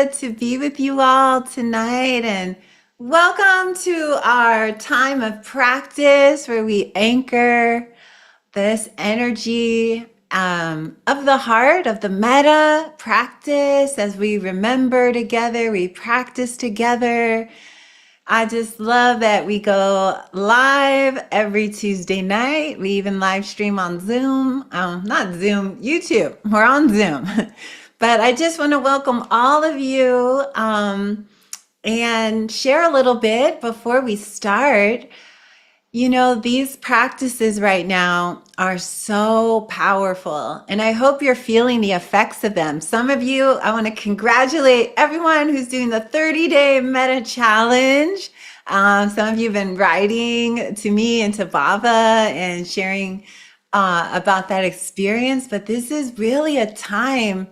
good to be with you all tonight, and welcome to our time of practice where we anchor this energy of the heart, of the metta practice as we remember together, we practice together. I just love that we go live every Tuesday night. We even live stream on Zoom. Not Zoom, YouTube. We're on Zoom. But I just want to welcome all of you and share a little bit before we start. You know, these practices right now are so powerful, and I hope you're feeling the effects of them. Some of you, I want to congratulate everyone who's doing the 30-day Metta Challenge. Some of you have been writing to me and to Baba and sharing about that experience, but this is really a time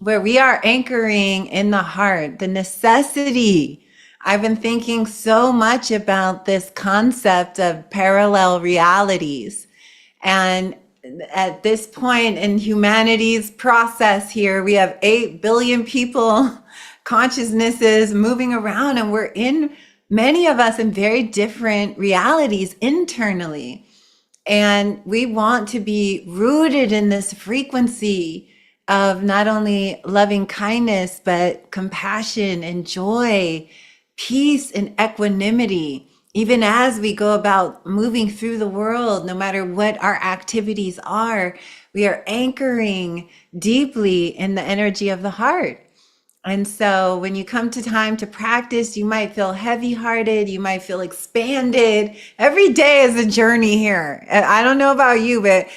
where we are anchoring in the heart, the necessity. I've been thinking so much about this concept of parallel realities. And at this point in humanity's process here, we have 8 billion people, consciousnesses moving around, and we're in, many of us, in very different realities internally. And we want to be rooted in this frequency of not only loving kindness, but compassion and joy, peace and equanimity, even as we go about moving through the world, no matter what our activities are, we are anchoring deeply in the energy of the heart. And so when you come to time to practice, you might feel heavy-hearted, you might feel expanded. Every day is a journey here. And I don't know about you, but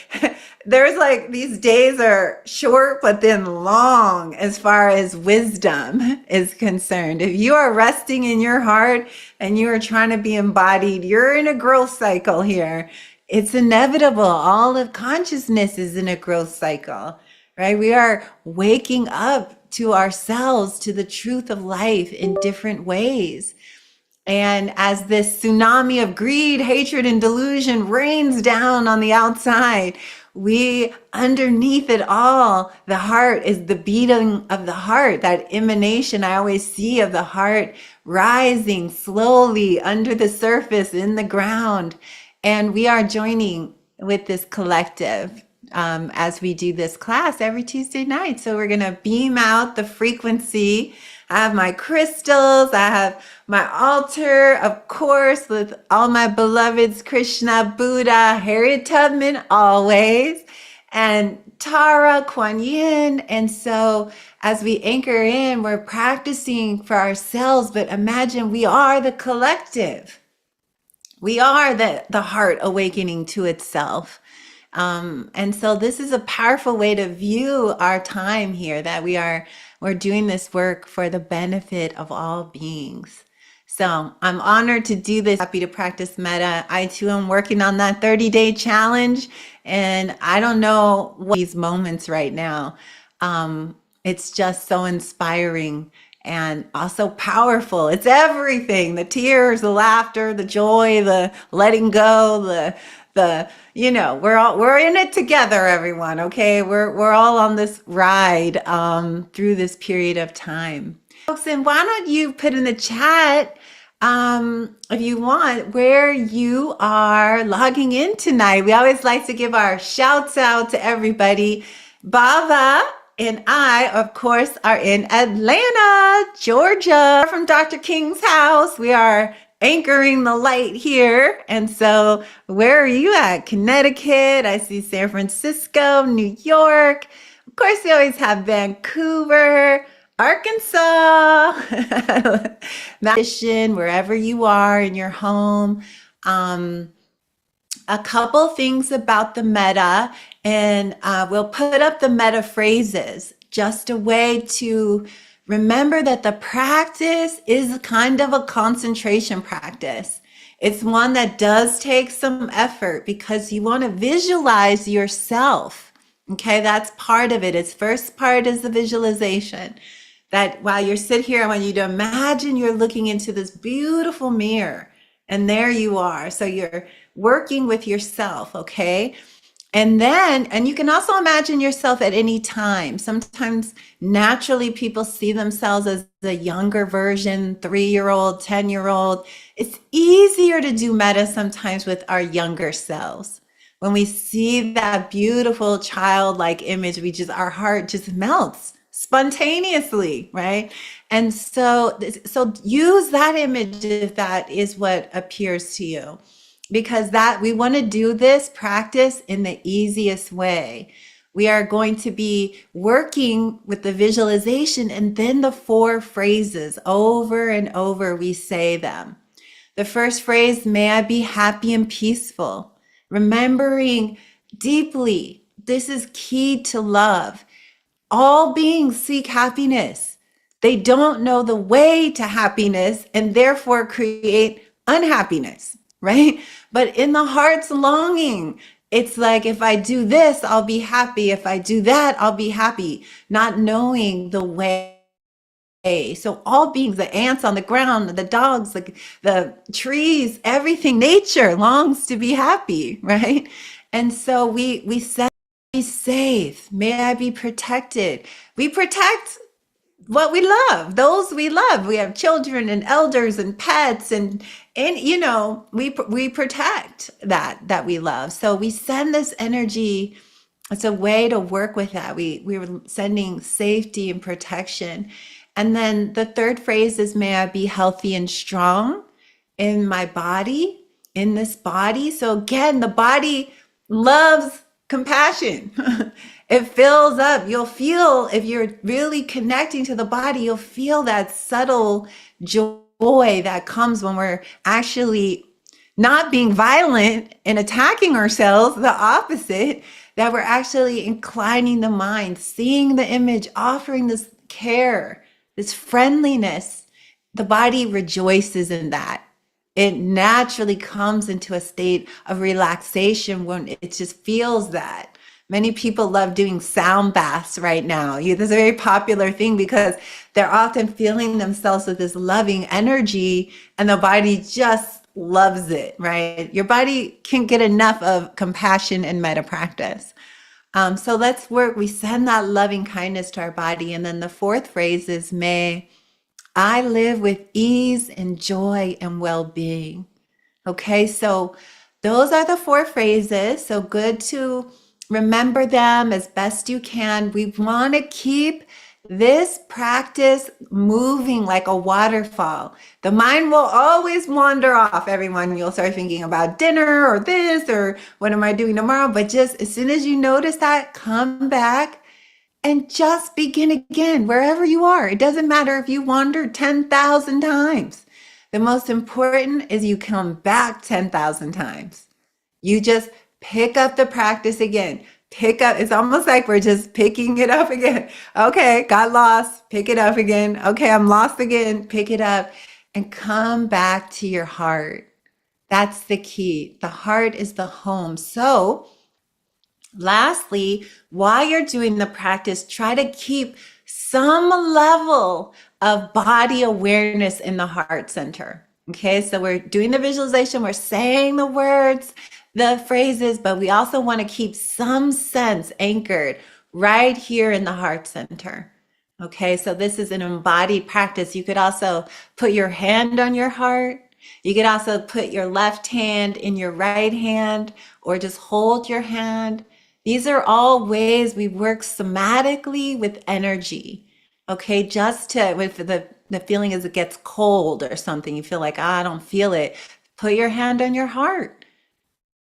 there's like, these days are short, but then long as far as wisdom is concerned. If you are resting in your heart and you are trying to be embodied, you're in a growth cycle here. It's inevitable. All of consciousness is in a growth cycle, right? We are waking up to ourselves, to the truth of life in different ways. And as this tsunami of greed, hatred, and delusion rains down on the outside, we, underneath it all, the heart is the beating of the heart, that emanation I always see of the heart rising slowly under the surface in the ground. And we are joining with this collective as we do this class every Tuesday night. So we're going to beam out the frequency. I have my crystals. I have my altar, of course, with all my beloveds, Krishna, Buddha, Harriet Tubman, always, and Tara, Kuan Yin. And so as we anchor in, we're practicing for ourselves, but imagine we are the collective. We are the heart awakening to itself. And so this is a powerful way to view our time here, that we're doing this work for the benefit of all beings. So I'm honored to do this. Happy to practice metta. I too am working on that 30-day challenge, and I don't know what these moments right now. It's just so inspiring and also powerful. It's everything: the tears, the laughter, the joy, the letting go, we're in it together, everyone. Okay, we're all on this ride through this period of time, folks. And why don't you put in the chat, if you want, where you are logging in tonight? We always like to give our shouts out to everybody. Bava and I, of course, are in Atlanta, Georgia, from Dr. King's house. We are anchoring the light here. And so where are you at? Connecticut. I see San Francisco, New York. Of course, we always have Vancouver, Arkansas, wherever you are in your home. A couple things about the metta, and we'll put up the metta phrases, just a way to remember that the practice is kind of a concentration practice. It's one that does take some effort because you want to visualize yourself. Okay, that's part of it. Its first part is the visualization. That while you're sitting here, I want you to imagine you're looking into this beautiful mirror, and there you are. So you're working with yourself, okay? And you can also imagine yourself at any time. Sometimes naturally people see themselves as a younger version, 3-year old, 10-year old. It's easier to do metta sometimes with our younger selves. When we see that beautiful childlike image, our heart just melts spontaneously, right? And so use that image if that is what appears to you, because that we want to do this practice in the easiest way. We are going to be working with the visualization and then the 4 phrases over and over. We say them. The first phrase, may I be happy and peaceful. Remembering deeply, this is key to love. All beings seek happiness. They don't know the way to happiness and therefore create unhappiness, right? But in the heart's longing, it's like, if I do this, I'll be happy. If I do that, I'll be happy. Not knowing the way. So all beings, the ants on the ground, the dogs, the trees, everything, nature longs to be happy, right? And so we say, be safe. May I be protected. We protect what we love, those we love. We have children and elders and pets, and we protect that we love. So we send this energy. It's a way to work with that. We were sending safety and protection. And then the third phrase is, may I be healthy and strong in my body, in this body. So again, the body loves compassion. It fills up. You'll feel, if you're really connecting to the body, you'll feel that subtle joy that comes when we're actually not being violent and attacking ourselves, the opposite, that we're actually inclining the mind, seeing the image, offering this care, this friendliness. The body rejoices in that. It naturally comes into a state of relaxation when it just feels that. Many people love doing sound baths right now. This is a very popular thing because they're often feeling themselves with this loving energy, and the body just loves it, right? Your body can't get enough of compassion and metta practice. So let's work. We send that loving kindness to our body. And then the fourth phrase is, may I live with ease and joy and well-being. Okay, so those are the 4 phrases. So good to remember them as best you can. We want to keep this practice moving like a waterfall. The mind will always wander off, everyone. You'll start thinking about dinner or this or what am I doing tomorrow? But just as soon as you notice that, come back and just begin again, wherever you are. It doesn't matter if you wandered 10,000 times. The most important is you come back 10,000 times. You just pick up the practice again. Pick up, it's almost like we're just picking it up again. Okay, got lost, pick it up again. Okay, I'm lost again, pick it up and come back to your heart. That's the key. The heart is the home. So, lastly, while you're doing the practice, try to keep some level of body awareness in the heart center. Okay, so we're doing the visualization, we're saying the words, the phrases, but we also want to keep some sense anchored right here in the heart center. Okay, so this is an embodied practice. You could also put your hand on your heart. You could also put your left hand in your right hand, or just hold your hand. These are all ways we work somatically with energy. Okay, just to, with the feeling as it gets cold or something, you feel like, I don't feel it. Put your hand on your heart.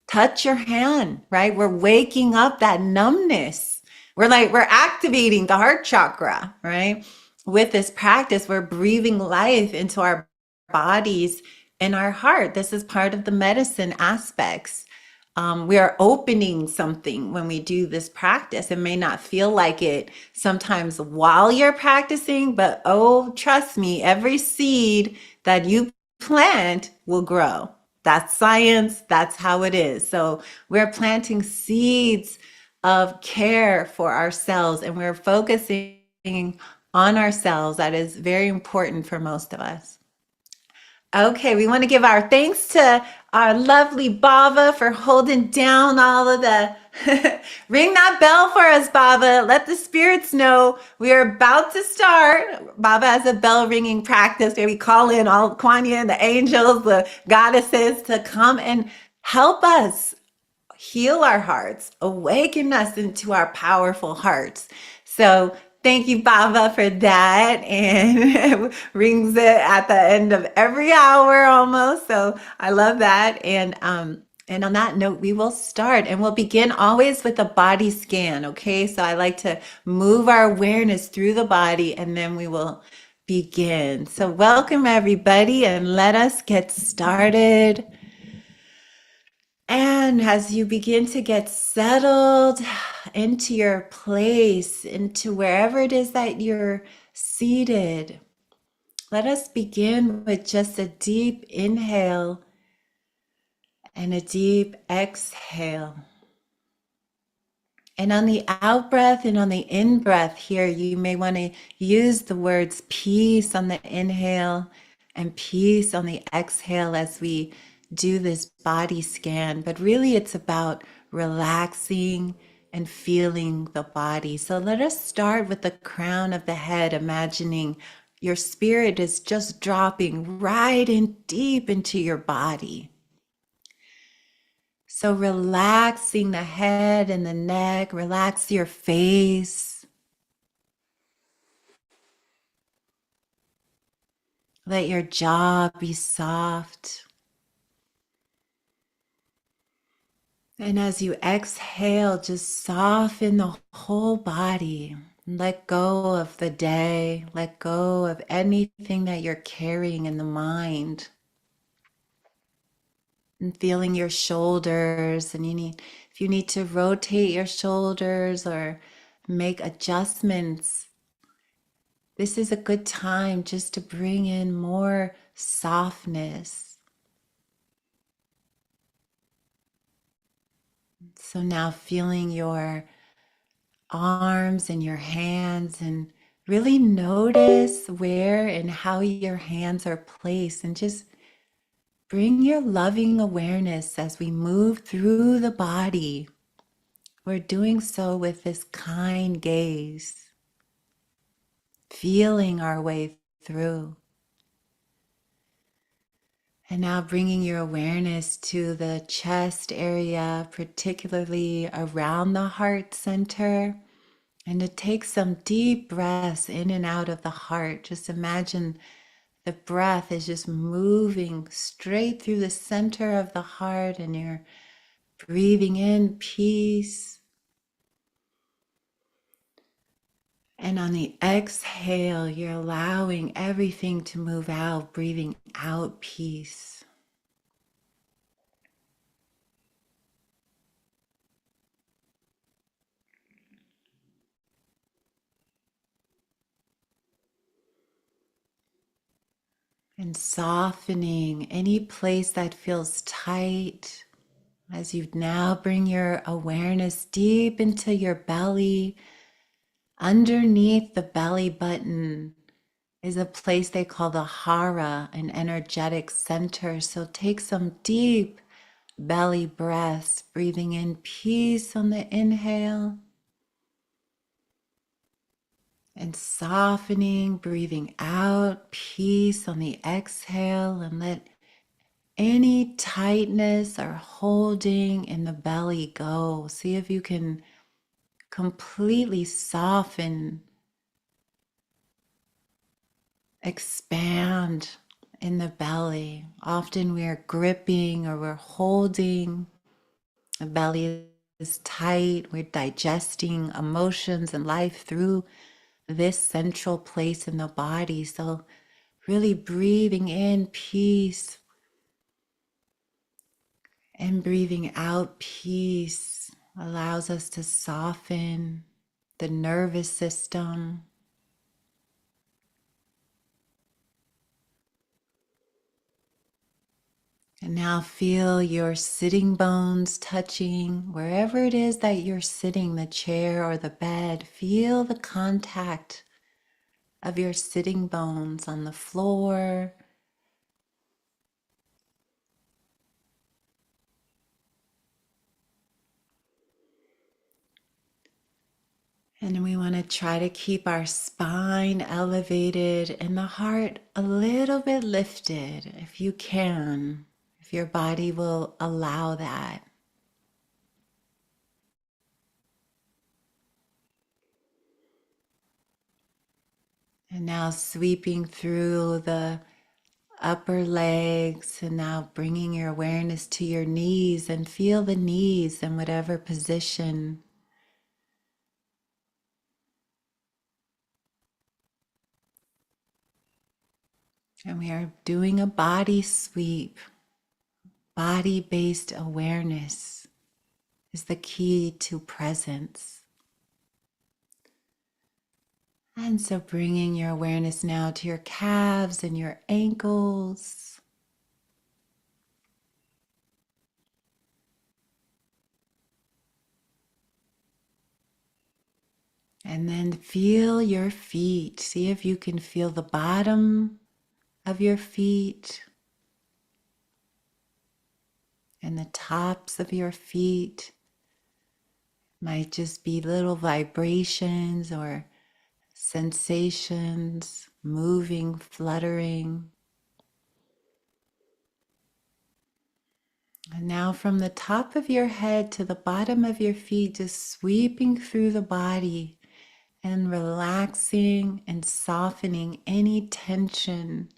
Touch your hand, right? We're waking up that numbness. We're activating the heart chakra, right? With this practice, we're breathing life into our bodies and our heart. This is part of the medicine aspects. We are opening something when we do this practice. It may not feel like it sometimes while you're practicing, but oh, trust me, every seed that you plant will grow. That's science. That's how it is. So we're planting seeds of care for ourselves, and we're focusing on ourselves. That is very important for most of us. Okay, we want to give our thanks to our lovely Bava for holding down all of the Ring that bell for us, Baba. Let the spirits know we are about to start. Baba has a bell ringing practice where we call in all Kuan Yin, the angels, the goddesses to come and help us heal our hearts, awaken us into our powerful hearts. So thank you, Baba, for that. And rings it at the end of every hour almost. So I love that. And on that note, we will start and we'll begin always with a body scan. Okay. So I like to move our awareness through the body and then we will begin. So welcome everybody and let us get started. And as you begin to get settled into your place, into wherever it is that you're seated, let us begin with just a deep inhale and a deep exhale. And on the out breath and on the in breath here, you may want to use the words peace on the inhale and peace on the exhale as we do this body scan. But really, it's about relaxing and feeling the body. So let us start with the crown of the head, imagining your spirit is just dropping right in deep into your body. So relaxing the head and the neck, relax your face. Let your jaw be soft. And as you exhale, just soften the whole body. Let go of the day. Let go of anything that you're carrying in the mind. And feeling your shoulders, and if you need to rotate your shoulders or make adjustments, this is a good time just to bring in more softness. So now feeling your arms and your hands, and really notice where and how your hands are placed, and just bring your loving awareness as we move through the body. We're doing so with this kind gaze, feeling our way through. And now bringing your awareness to the chest area, particularly around the heart center. And to take some deep breaths in and out of the heart. Just imagine the breath is just moving straight through the center of the heart, and you're breathing in peace. And on the exhale, you're allowing everything to move out, breathing out peace. And softening any place that feels tight as you now bring your awareness deep into your belly. Underneath the belly button is a place they call the hara, an energetic center. So take some deep belly breaths, breathing in peace on the inhale and softening, breathing out peace on the exhale, and let any tightness or holding in the belly go. See if you can completely soften, expand in the belly. Often we're gripping or we're holding. The belly is tight. We're digesting emotions and life through this central place in the body. So really breathing in peace and breathing out peace allows us to soften the nervous system. And now feel your sitting bones touching wherever it is that you're sitting, the chair or the bed. Feel the contact of your sitting bones on the floor. And we want to try to keep our spine elevated and the heart a little bit lifted if you can, if your body will allow that. And now sweeping through the upper legs, and now bringing your awareness to your knees, and feel the knees in whatever position. And we are doing a body sweep. Body-based awareness is the key to presence. And so bringing your awareness now to your calves and your ankles. And then feel your feet. See if you can feel the bottom of your feet and the tops of your feet. Might just be little vibrations or sensations, moving, fluttering. And now from the top of your head to the bottom of your feet, just sweeping through the body and relaxing and softening any tension.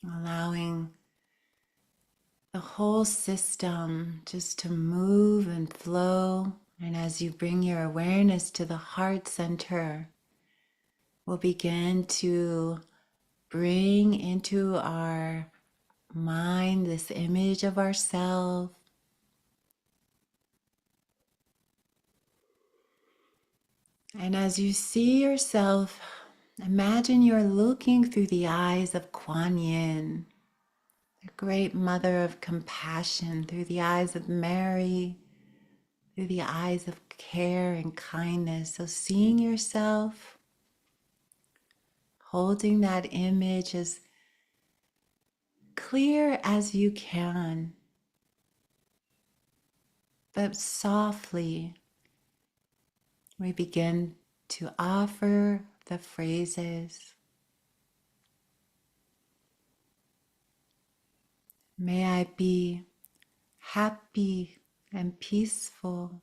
Allowing the whole system just to move and flow. And as you bring your awareness to the heart center, we'll begin to bring into our mind this image of ourselves. And as you see yourself, imagine you're looking through the eyes of Kuan Yin, the great mother of compassion, through the eyes of Mary, through the eyes of care and kindness. So seeing yourself, holding that image as clear as you can, but softly, we begin to offer the phrases. May I be happy and peaceful.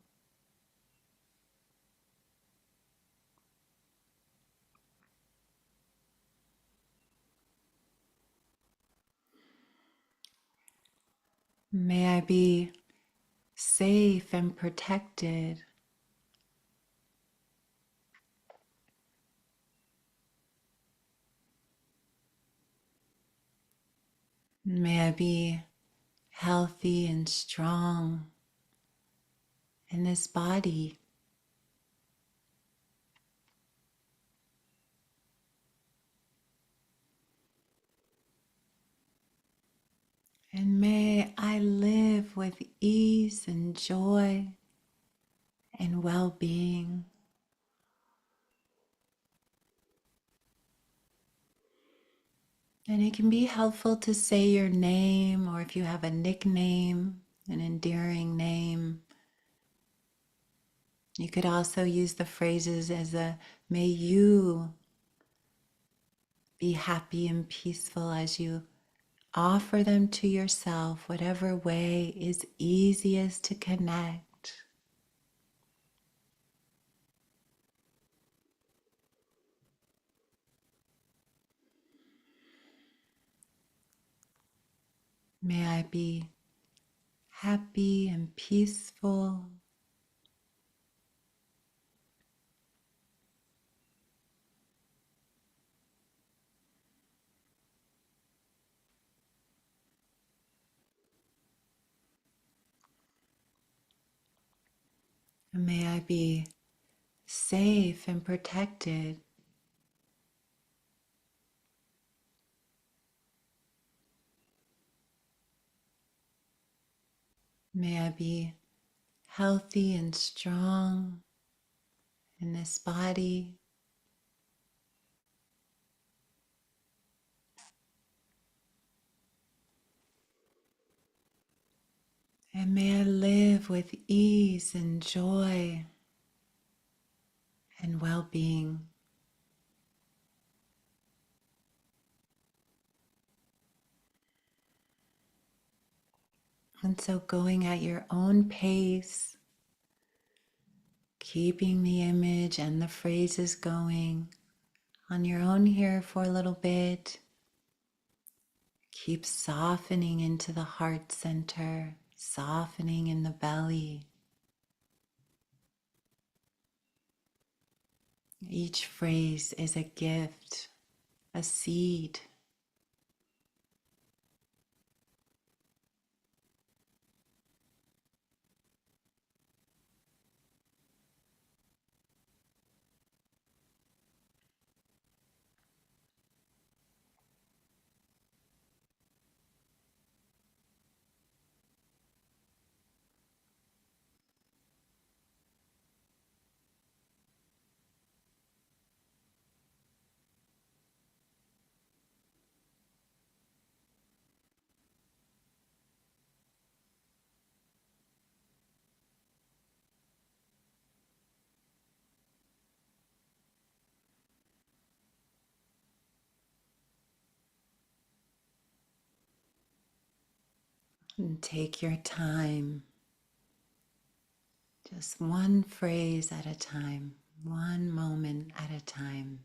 May I be safe and protected. May I be healthy and strong in this body. And may I live with ease and joy and well-being. And it can be helpful to say your name, or if you have a nickname, an endearing name. You could also use the phrases as may you be happy and peaceful as you offer them to yourself, whatever way is easiest to connect. May I be happy and peaceful. And may I be safe and protected. May I be healthy and strong in this body. And may I live with ease and joy and well-being. And so going at your own pace, keeping the image and the phrases going on your own here for a little bit. Keep softening into the heart center, softening in the belly. Each phrase is a gift, a seed. And take your time, just one phrase at a time, one moment at a time.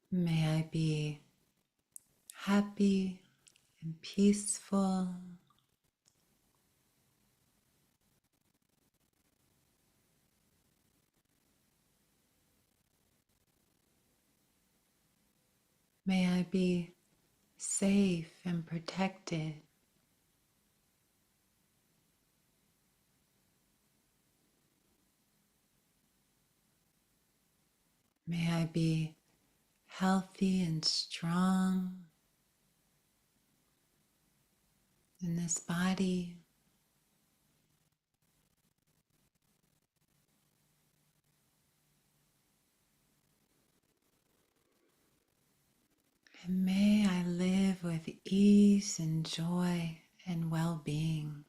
May I be happy and peaceful. May I be safe and protected. May I be healthy and strong in this body. And may I live with ease and joy and well-being.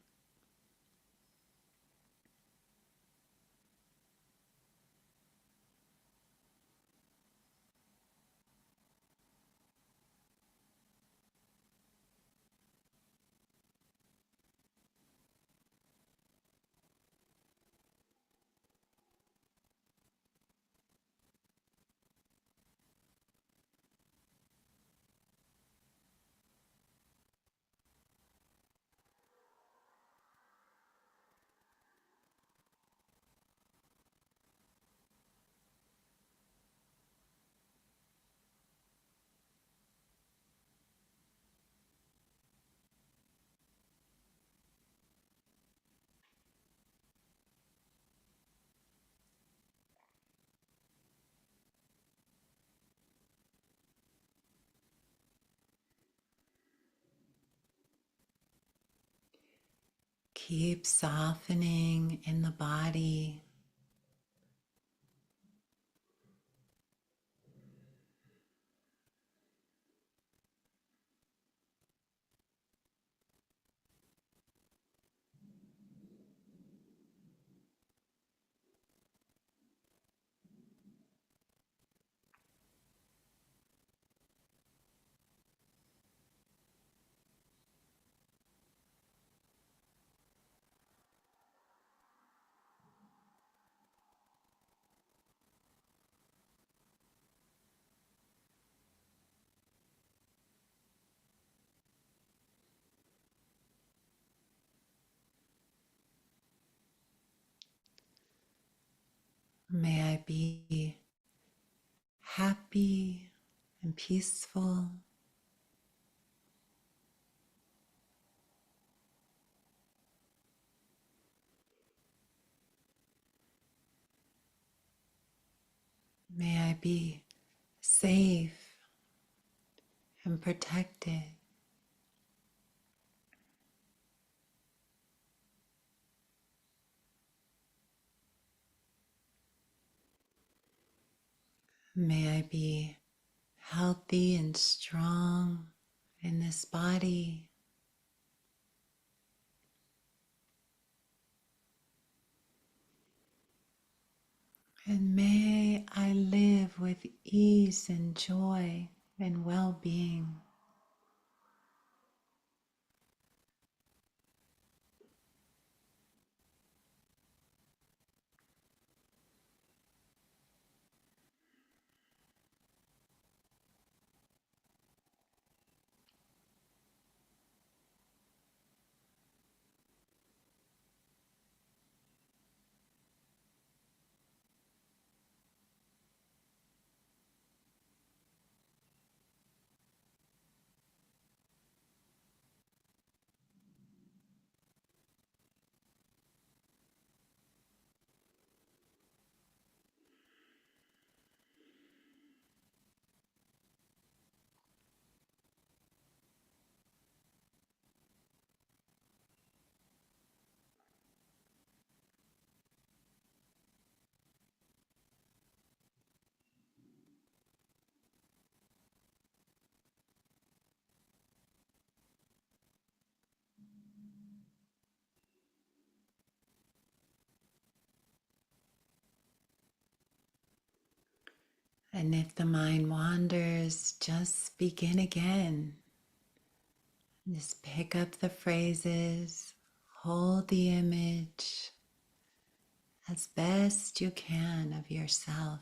Keep softening in the body. May I be happy and peaceful. May I be safe and protected. May I be healthy and strong in this body. And may I live with ease and joy and well-being. And if the mind wanders, just begin again. Just pick up the phrases, hold the image as best you can of yourself.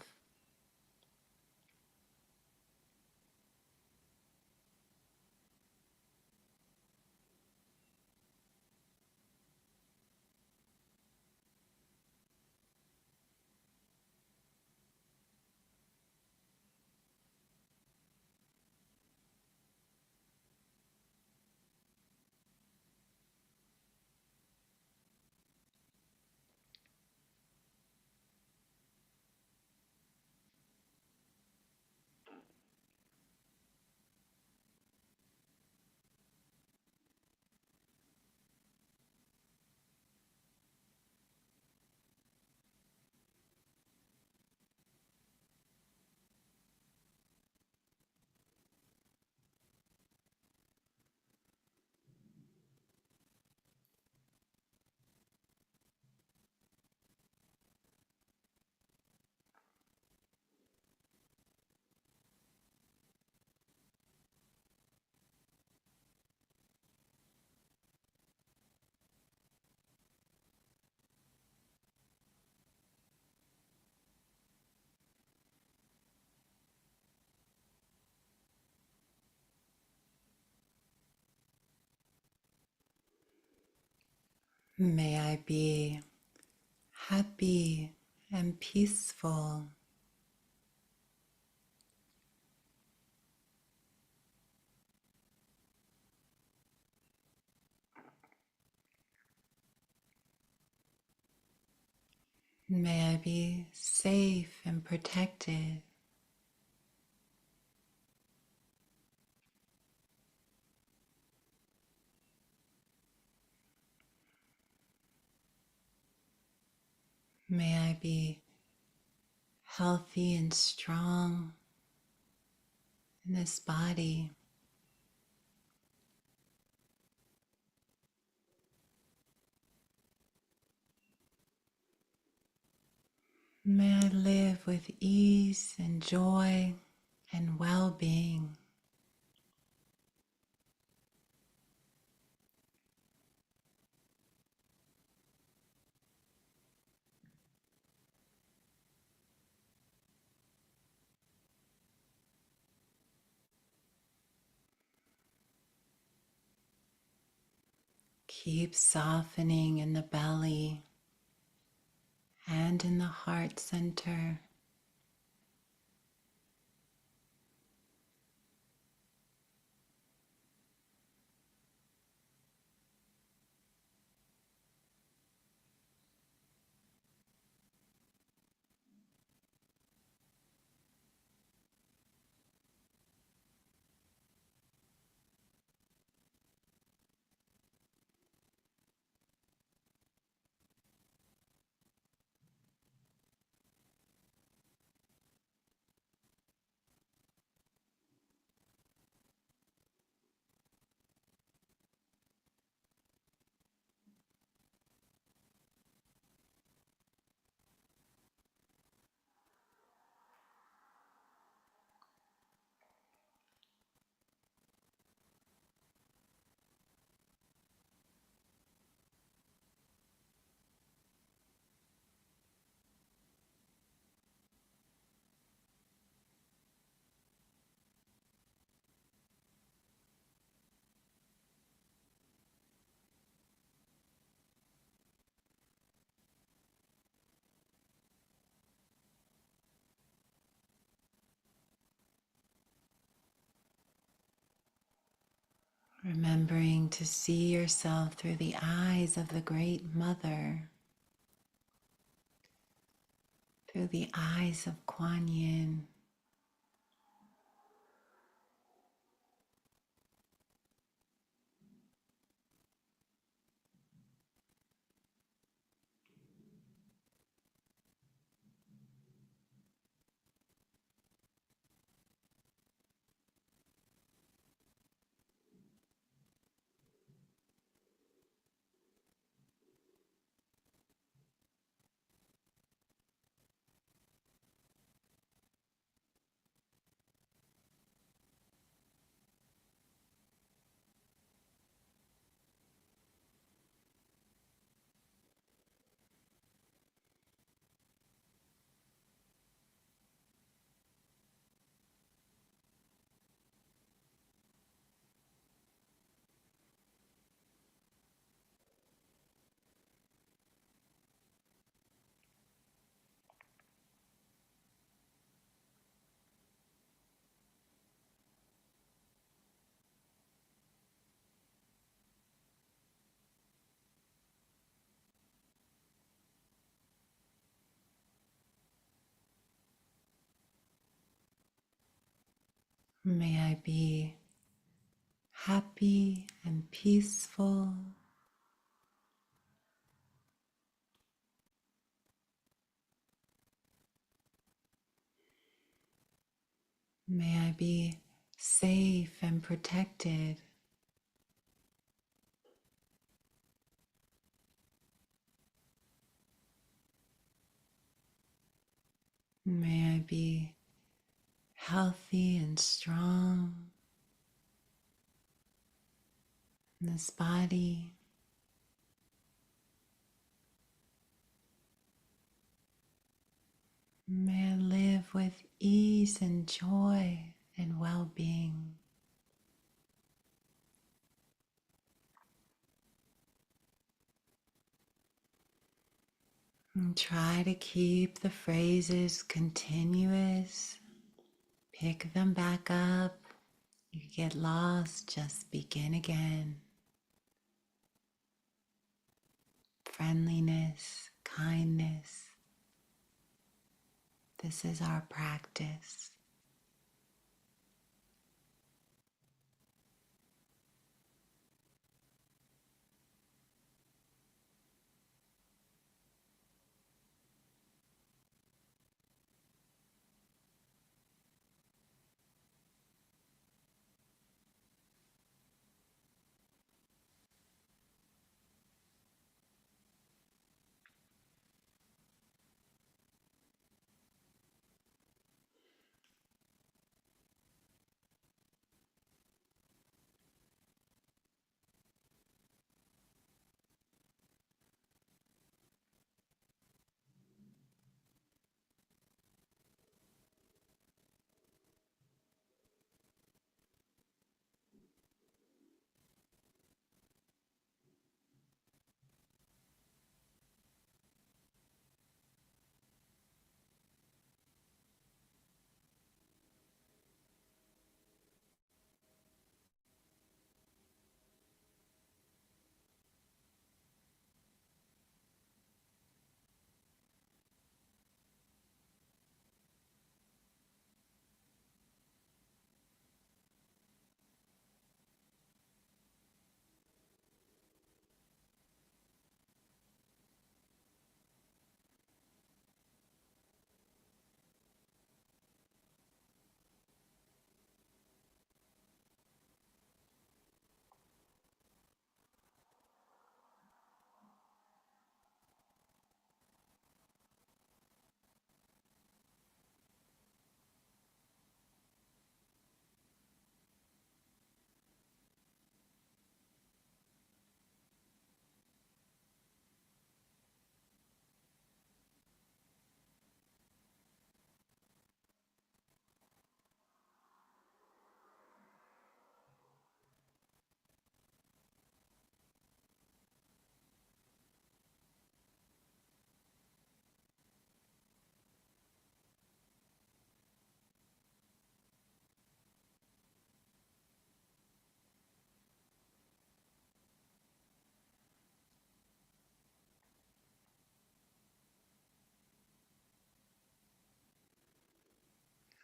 May I be happy and peaceful. May I be safe and protected. May I be healthy and strong in this body. May I live with ease and joy and well-being. Keep softening in the belly and in the heart center. Remembering to see yourself through the eyes of the Great Mother, through the eyes of Kuan Yin. May I be happy and peaceful. May I be safe and protected. May I be healthy and strong in this body. May I live with ease and joy and well-being. And try to keep the phrases continuous. Pick them back up. You get lost, just begin again. Friendliness, kindness. This is our practice.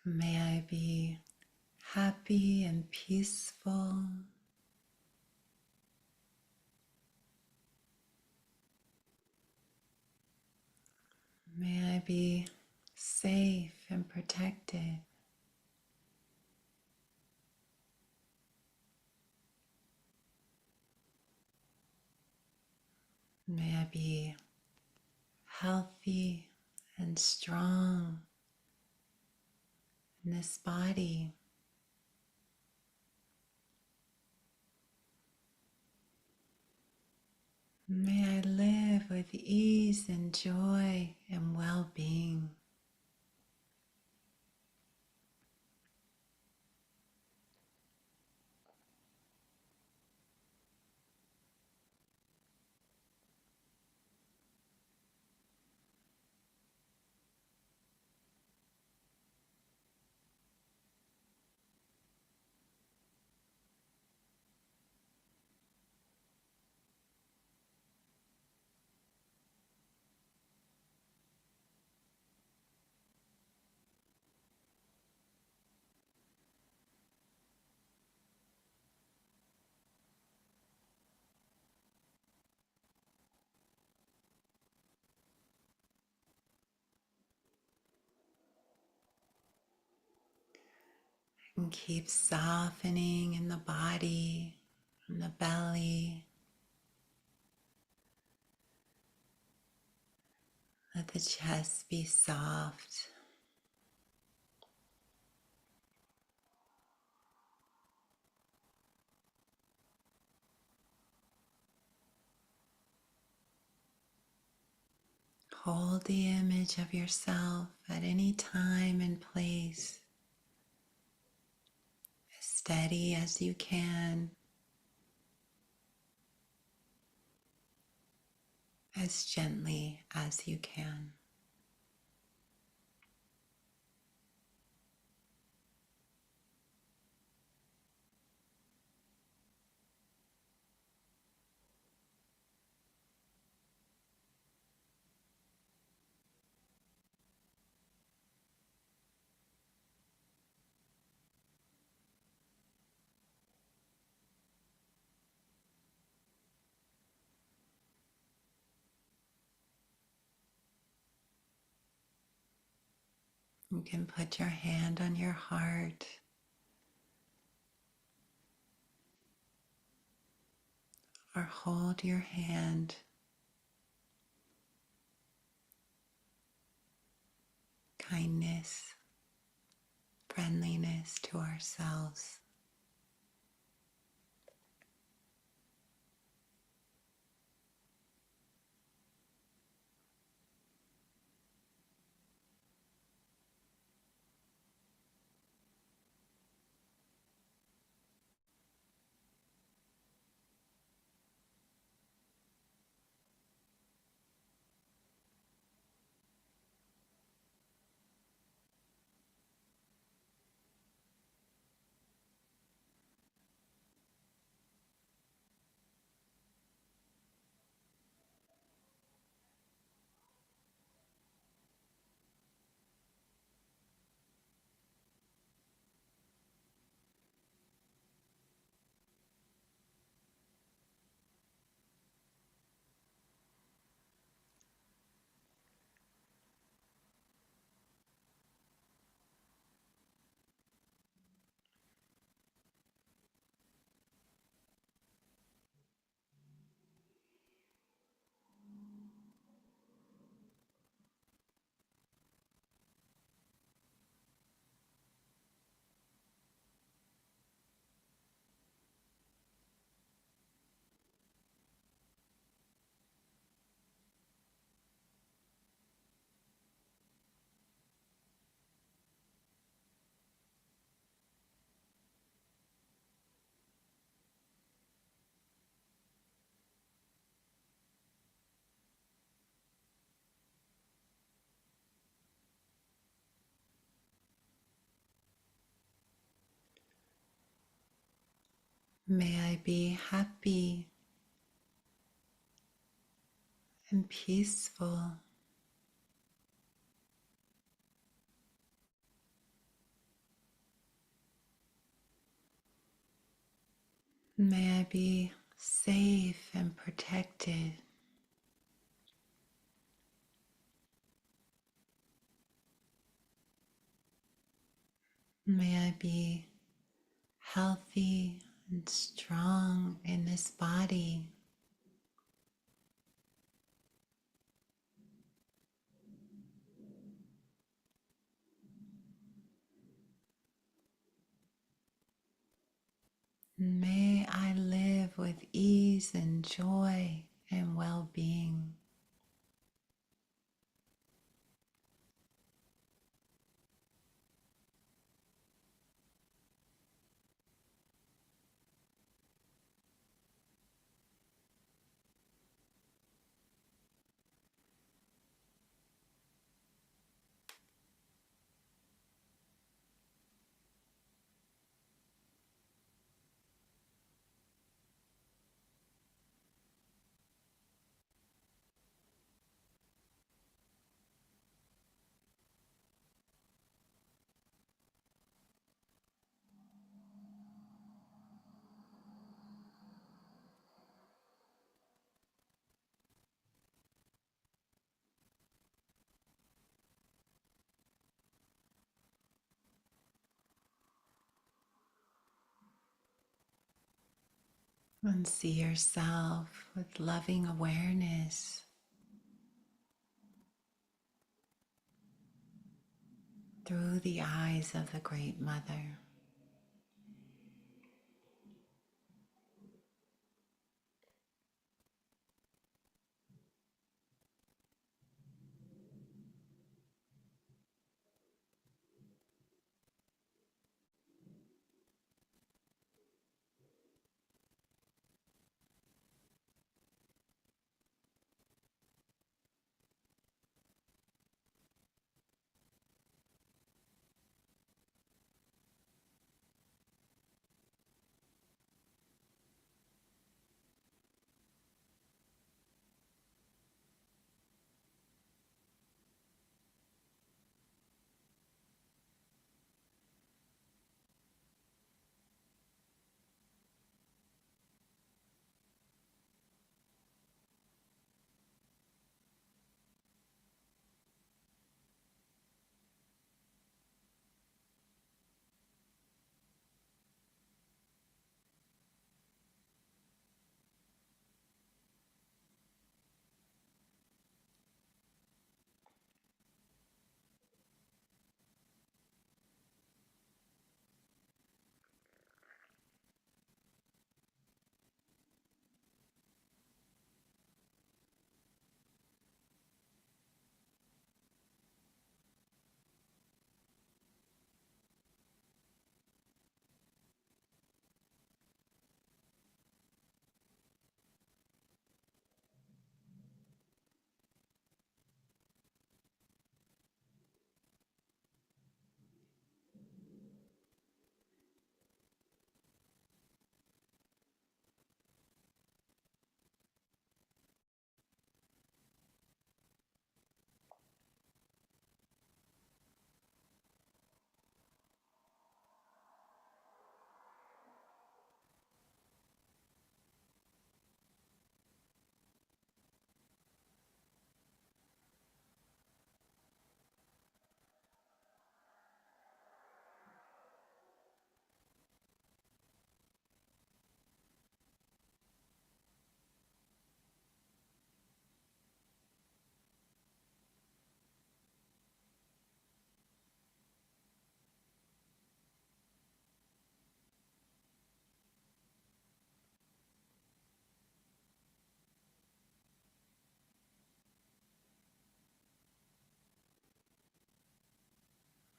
May I be happy and peaceful. May I be safe and protected. May I be healthy and strong in this body. May I live with ease and joy and well-being. And keep softening in the body, in the belly. Let the chest be soft. Hold the image of yourself at any time and place, as steady as you can, as gently as you can. You can put your hand on your heart or hold your hand. Kindness, friendliness to ourselves. May I be happy and peaceful. May I be safe and protected. May I be healthy and strong in this body. May I live with ease and joy and well-being. And see yourself with loving awareness through the eyes of the Great Mother.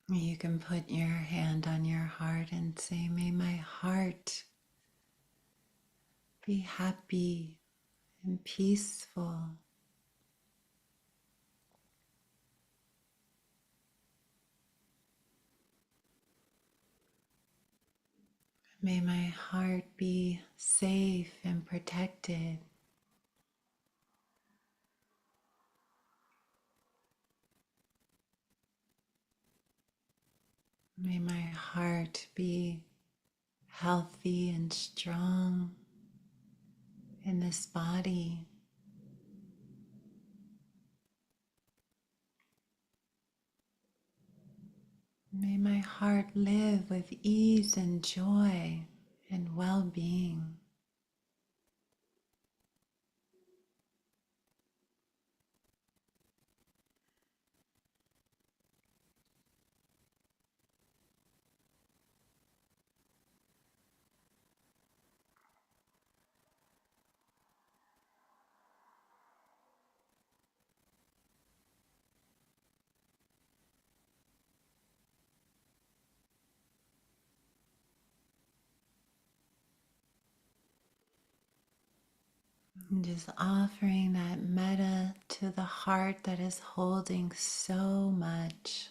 You can put your hand on your heart and say, may my heart be happy and peaceful. May my heart be safe and protected. May my heart be healthy and strong in this body. May my heart live with ease and joy and well-being. And just offering that metta to the heart that is holding so much.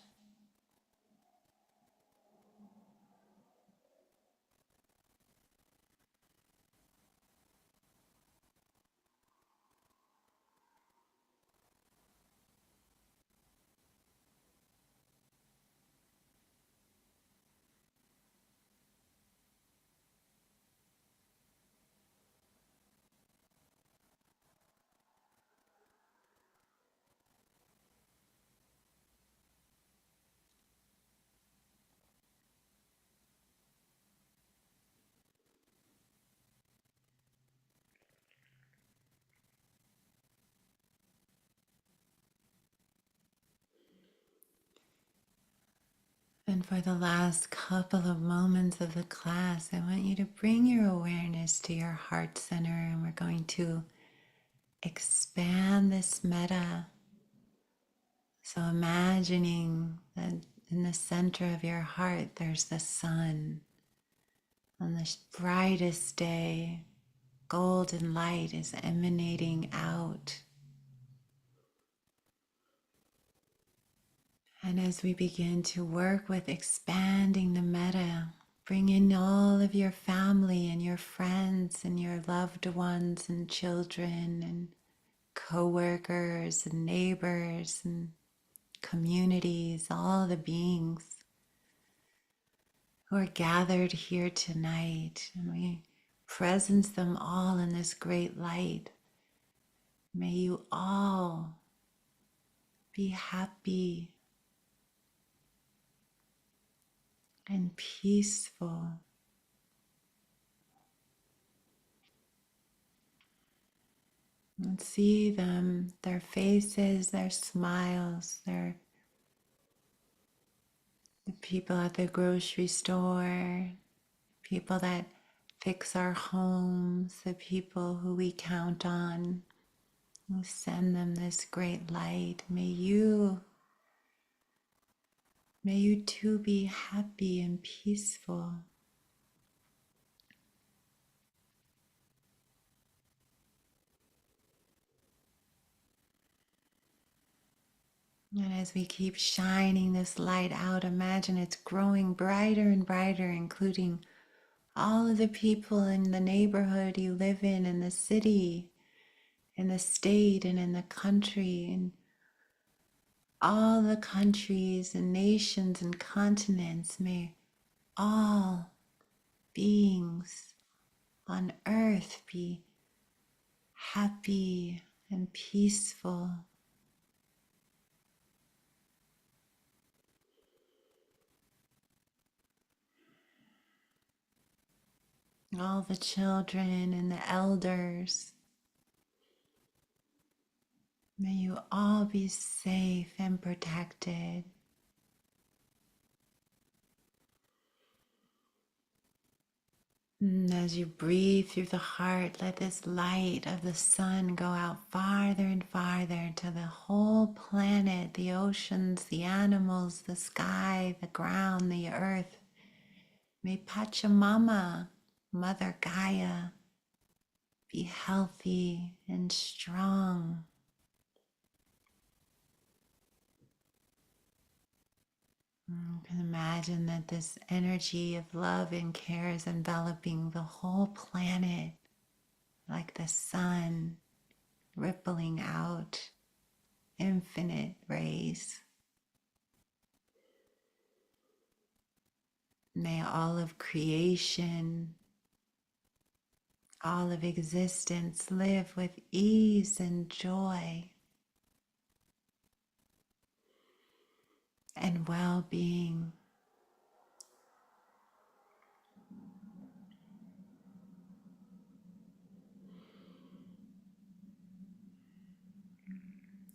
And for the last couple of moments of the class, I want you to bring your awareness to your heart center, and we're going to expand this metta. So imagining that in the center of your heart, there's the sun. On the brightest day, golden light is emanating out. And as we begin to work with expanding the metta, bring in all of your family and your friends and your loved ones and children and co-workers and neighbors and communities, all the beings who are gathered here tonight. And we presence them all in this great light. May you all be happy and peaceful. And see them, their faces, their smiles, the people at the grocery store, people that fix our homes, the people who we count on. We send them this great light. May you too be happy and peaceful. And as we keep shining this light out, imagine it's growing brighter and brighter, including all of the people in the neighborhood you live in the city, in the state, and in the country, and all the countries and nations and continents. May all beings on earth be happy and peaceful. All the children and the elders, may you all be safe and protected. And as you breathe through the heart, let this light of the sun go out farther and farther to the whole planet, the oceans, the animals, the sky, the ground, the earth. May Pachamama, Mother Gaia, be healthy and strong. You can imagine that this energy of love and care is enveloping the whole planet like the sun, rippling out infinite rays. May all of creation, all of existence live with ease and joy and well-being.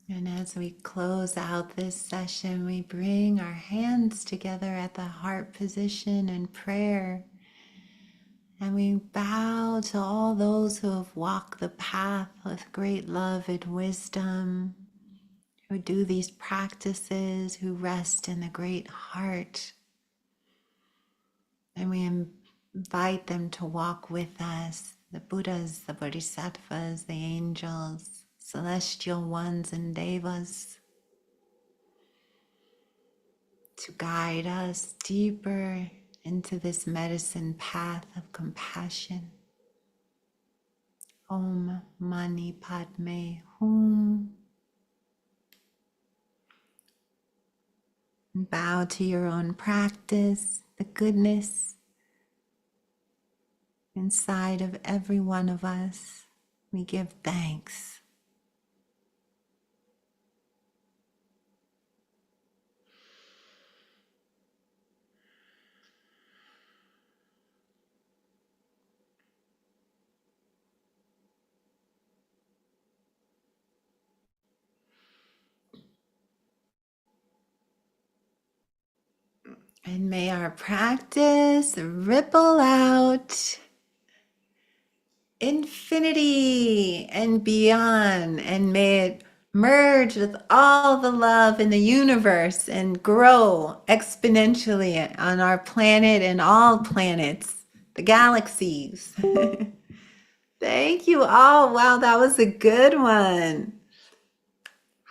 And as we close out this session, we bring our hands together at the heart position in prayer. And we bow to all those who have walked the path with great love and wisdom, who do these practices, who rest in the great heart. And we invite them to walk with us, the Buddhas, the Bodhisattvas, the angels, celestial ones and devas, to guide us deeper into this medicine path of compassion. Om Mani Padme Hum. Bow to your own practice, the goodness inside of every one of us. We give thanks. And may our practice ripple out infinity and beyond, and may it merge with all the love in the universe and grow exponentially on our planet and all planets, the galaxies. Thank you all. Wow, that was a good one.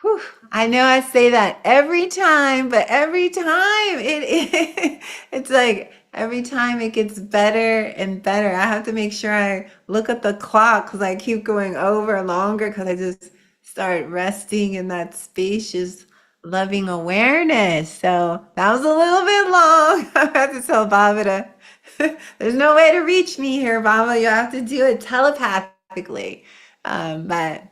Whew. I know I say that every time, but every time it's like every time it gets better and better. I have to make sure I look at the clock because I keep going over longer because I just start resting in that spacious, loving awareness. So that was a little bit long. I have to tell Baba there's no way to reach me here, Baba. You have to do it telepathically. But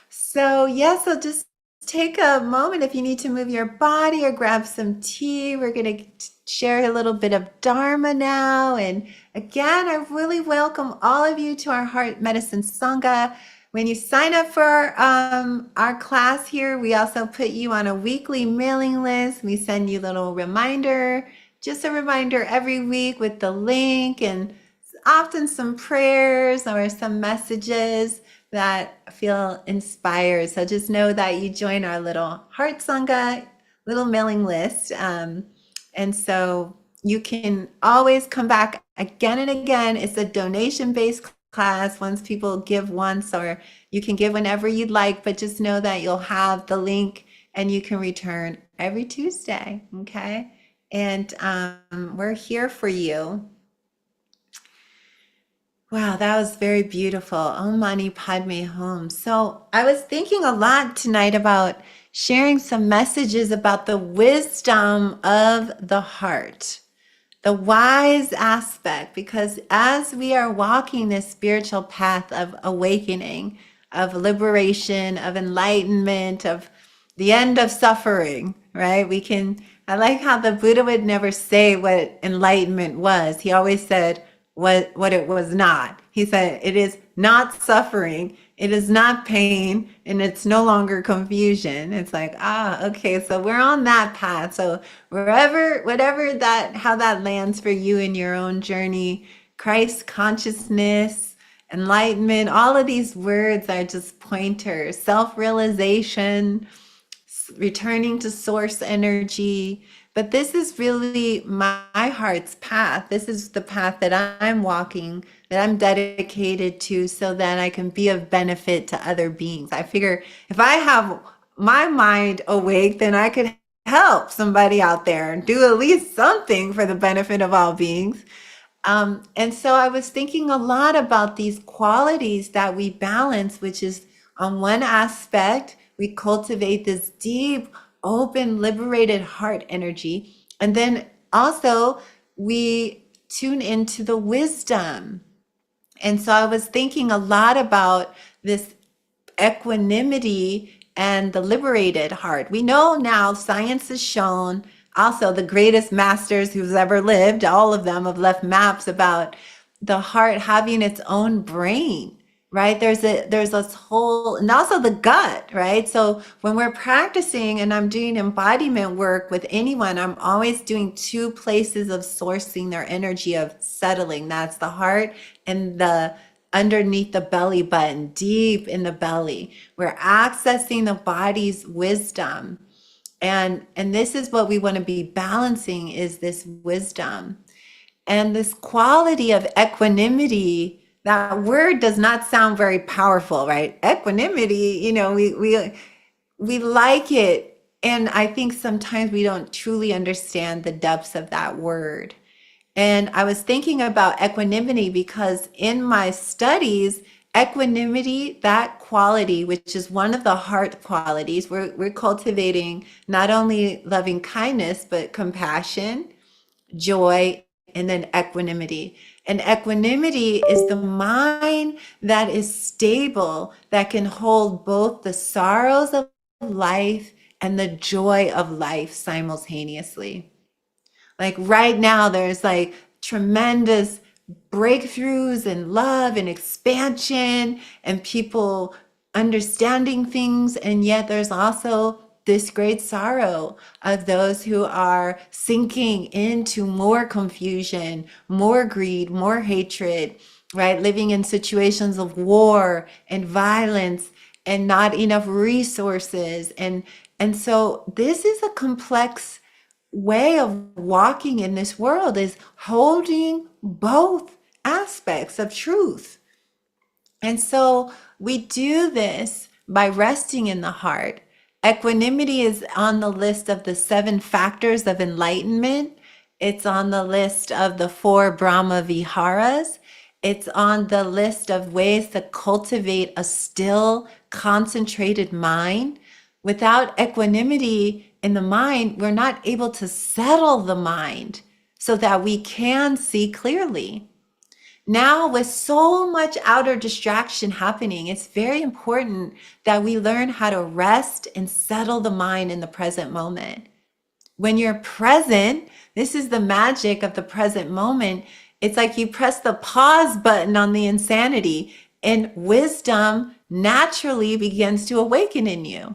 so, yeah, so just take a moment if you need to move your body or grab some tea. We're going to share a little bit of Dharma now. And again, I really welcome all of you to our Heart Medicine Sangha. When you sign up for our class here, we also put you on a weekly mailing list. We send you a little reminder, just a reminder every week with the link and often some prayers or some messages that feel inspired. So just know that you join our little Heart Sangha, little mailing list. And so you can always come back again and again. It's a donation-based class. Once people give once, or you can give whenever you'd like, but just know that you'll have the link and you can return every Tuesday, okay? And we're here for you. Wow, that was very beautiful. Om Mani Padme Hum. So I was thinking a lot tonight about sharing some messages about the wisdom of the heart, the wise aspect, because as we are walking this spiritual path of awakening, of liberation, of enlightenment, of the end of suffering, right? I like how the Buddha would never say what enlightenment was. He always said, what it was not. He said, it is not suffering, it is not pain, and it's no longer confusion. It's like, okay, so we're on that path. So whatever how that lands for you in your own journey, Christ consciousness, enlightenment, all of these words are just pointers. Self-realization, returning to source energy. But this is really my heart's path. This is the path that I'm walking, that I'm dedicated to, so that I can be of benefit to other beings. I figure if I have my mind awake, then I could help somebody out there and do at least something for the benefit of all beings. And so I was thinking a lot about these qualities that we balance, which is on one aspect, we cultivate this deep, open, liberated heart energy. And then also we tune into the wisdom. And so I was thinking a lot about this equanimity and the liberated heart. We know now, science has shown, also the greatest masters who's ever lived, all of them have left maps about the heart having its own brain, right? There's this whole, and also the gut, right? So when we're practicing and I'm doing embodiment work with anyone, I'm always doing two places of sourcing their energy of settling. That's the heart and the underneath the belly button, deep in the belly. We're accessing the body's wisdom. And this is what we want to be balancing, is this wisdom. And this quality of equanimity, that word does not sound very powerful, right? Equanimity, we like it. And I think sometimes we don't truly understand the depths of that word. And I was thinking about equanimity because in my studies, equanimity, that quality, which is one of the heart qualities, we're cultivating not only loving kindness, but compassion, joy, and then equanimity. And equanimity is the mind that is stable, that can hold both the sorrows of life and the joy of life simultaneously. Like right now, there's like tremendous breakthroughs and love and expansion and people understanding things. And yet there's also this great sorrow of those who are sinking into more confusion, more greed, more hatred, right? Living in situations of war and violence and not enough resources. And so this is a complex way of walking in this world, is holding both aspects of truth. And so we do this by resting in the heart. Equanimity is on the list of the 7 factors of enlightenment. It's on the list of the 4 Brahma Viharas. It's on the list of ways to cultivate a still, concentrated mind. Without equanimity in the mind, we're not able to settle the mind so that we can see clearly. Now, with so much outer distraction happening, it's very important that we learn how to rest and settle the mind in the present moment. When you're present, this is the magic of the present moment. It's like you press the pause button on the insanity, and wisdom naturally begins to awaken in you.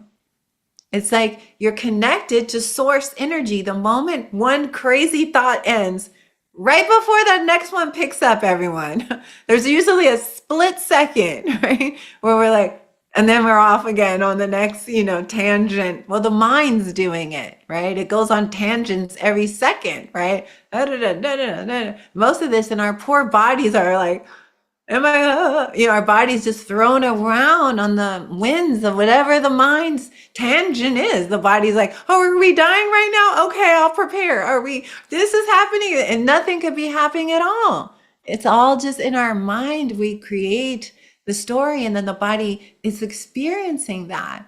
It's like you're connected to source energy. The moment one crazy thought ends, right before that next one picks up, everyone, there's usually a split second, right? Where we're like, and then we're off again on the next, tangent. Well, the mind's doing it, right? It goes on tangents every second, right? Most of this in our poor bodies are like, our body's just thrown around on the winds of whatever the mind's tangent is. The body's like, oh, are we dying right now? Okay, I'll prepare. This is happening, and nothing could be happening at all. It's all just in our mind. We create the story, and then the body is experiencing that.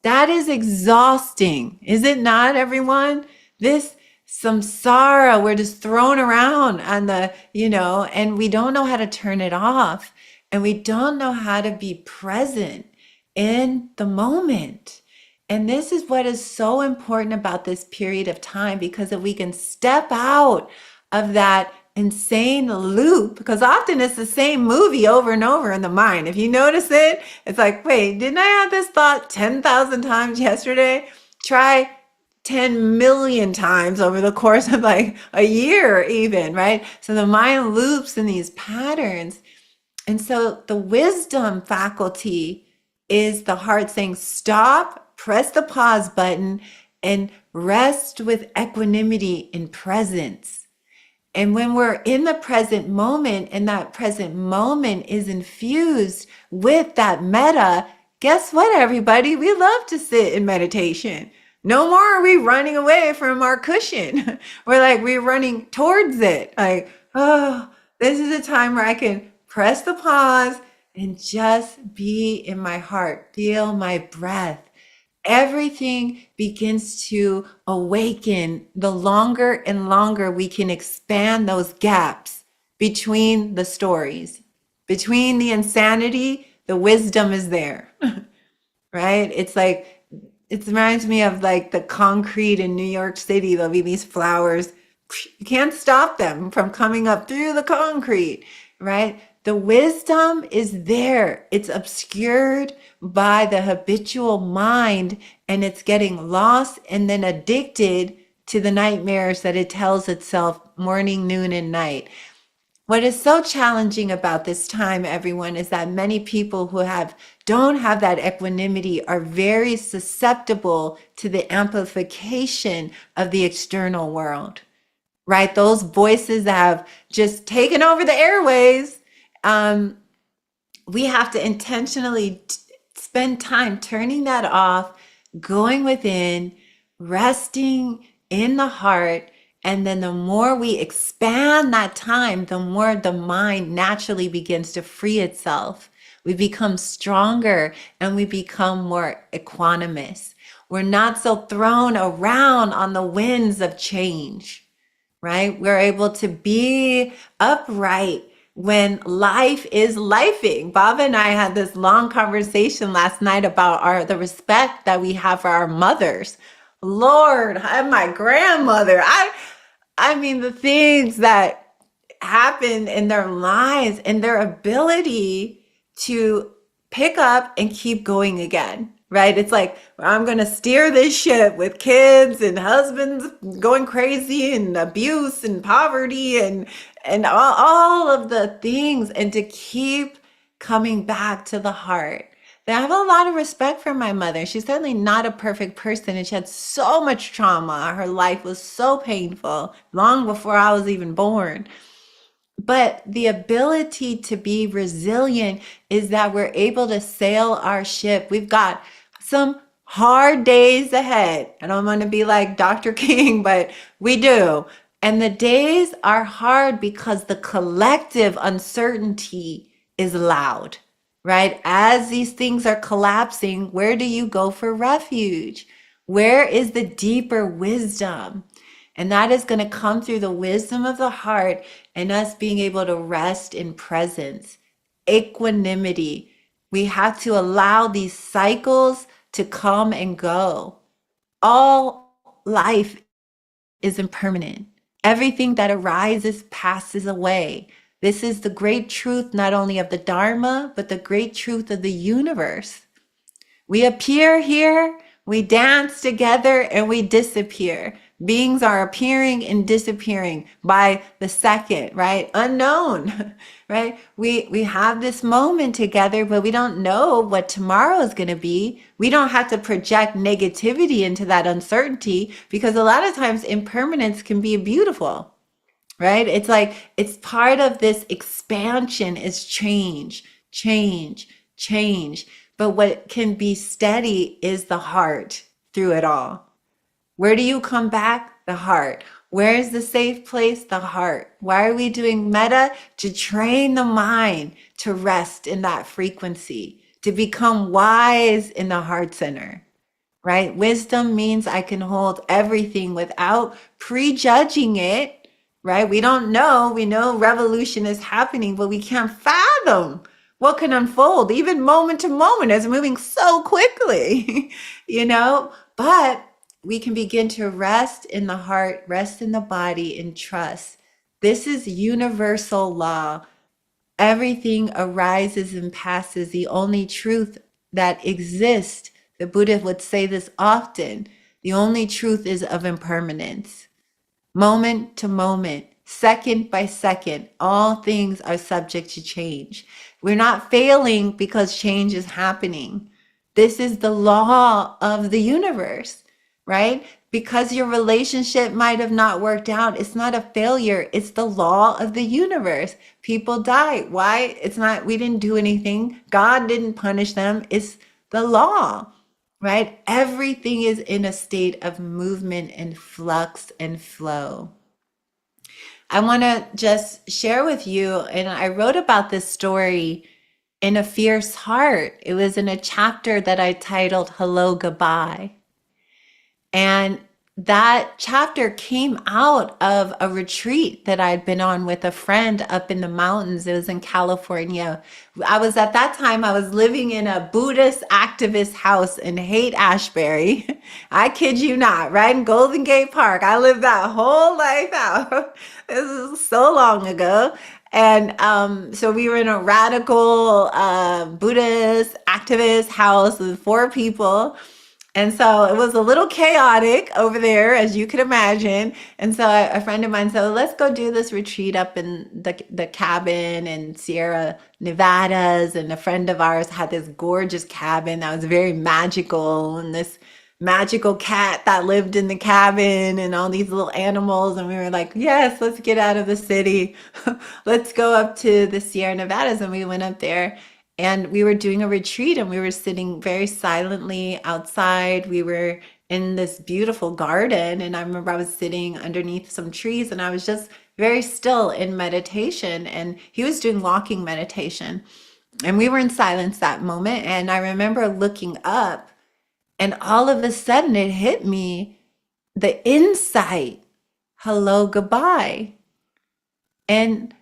That is exhausting, is it not, everyone? This samsara, we're just thrown around on and we don't know how to turn it off. And we don't know how to be present in the moment. And this is what is so important about this period of time, because if we can step out of that insane loop, because often it's the same movie over and over in the mind. If you notice it, it's like, wait, didn't I have this thought 10,000 times yesterday? Try 10 million times over the course of like a year even, right? So the mind loops in these patterns. And so the wisdom faculty is the heart saying, stop, press the pause button, and rest with equanimity in presence. And when we're in the present moment, and that present moment is infused with that metta, guess what, everybody? We love to sit in meditation. No more are we running away from our cushion. We're running towards it. Like, oh, this is a time where I can press the pause and just be in my heart, feel my breath, everything begins to awaken. The longer and longer we can expand those gaps between the stories, between the insanity, the wisdom is there, right? It's like, it reminds me of like the concrete in New York City. There'll be these flowers. You can't stop them from coming up through the concrete, right? The wisdom is there. It's obscured by the habitual mind, and it's getting lost and then addicted to the nightmares that it tells itself morning, noon, and night. What is so challenging about this time, everyone, is that many people who don't have that equanimity are very susceptible to the amplification of the external world, right? Those voices that have just taken over the airways. We have to intentionally spend time turning that off, going within, resting in the heart. And then the more we expand that time, the more the mind naturally begins to free itself. We become stronger and we become more equanimous. We're not so thrown around on the winds of change, right? We're able to be upright when life is lifing. Baba and I had this long conversation last night about the respect that we have for our mothers. Lord, I'm my grandmother. I mean, the things that happen in their lives and their ability to pick up and keep going again, right? It's like, I'm going to steer this ship with kids and husbands going crazy and abuse and poverty and all of the things, and to keep coming back to the heart. I have a lot of respect for my mother. She's certainly not a perfect person, and she had so much trauma. Her life was so painful long before I was even born. But the ability to be resilient is that we're able to sail our ship. We've got some hard days ahead. I don't want to be like Dr. King, but we do. And the days are hard because the collective uncertainty is loud, right? As these things are collapsing, where do you go for refuge? Where is the deeper wisdom? And that is going to come through the wisdom of the heart and us being able to rest in presence, equanimity. We have to allow these cycles to come and go. All life is impermanent. Everything that arises passes away. This is the great truth, not only of the Dharma, but the great truth of the universe. We appear here, we dance together, and we disappear. Beings are appearing and disappearing by the second, right? Unknown, right? We have this moment together, but we don't know what tomorrow is going to be. We don't have to project negativity into that uncertainty, because a lot of times impermanence can be beautiful, right? It's like, it's part of this expansion is change, change, change. But what can be steady is the heart through it all. Where do you come back? The heart. Where is the safe place? The heart. Why are we doing metta? To train the mind to rest in that frequency, to become wise in the heart center, right? Wisdom means I can hold everything without prejudging it, right? We don't know. We know revolution is happening, but we can't fathom what can unfold, even moment to moment, as moving so quickly, but we can begin to rest in the heart, rest in the body, and trust. This is universal law. Everything arises and passes. The only truth that exists, the Buddha would say this often, the only truth is of impermanence. Moment to moment, second by second, all things are subject to change. We're not failing because change is happening. This is the law of the universe, right? Because your relationship might have not worked out, it's not a failure. It's the law of the universe. People die. Why? It's not, we didn't do anything. God didn't punish them. It's the law, right? Everything is in a state of movement and flux and flow. I want to just share with you, and I wrote about this story in a fierce heart. It was in a chapter that I titled Hello, Goodbye. And that chapter came out of a retreat that I'd been on with a friend up in the mountains. It was in California. I was at that time, I was living in a Buddhist activist house in Haight Ashbury. I kid you not, right in Golden Gate Park. I lived that whole life out. This is so long ago. And so we were in a radical Buddhist activist house with four people. And so it was a little chaotic over there, as you can imagine. And so a friend of mine said, "Well, let's go do this retreat up in the cabin in Sierra Nevadas." And a friend of ours had this gorgeous cabin that was very magical, and this magical cat that lived in the cabin and all these little animals. And we were like, yes, let's get out of the city. Let's go up to the Sierra Nevadas. And we went up there and we were doing a retreat and we were sitting very silently outside. We were in this beautiful garden. And I remember I was sitting underneath some trees and I was just very still in meditation. And he was doing walking meditation. And we were in silence that moment. And I remember looking up and all of a sudden it hit me the insight, hello, goodbye. And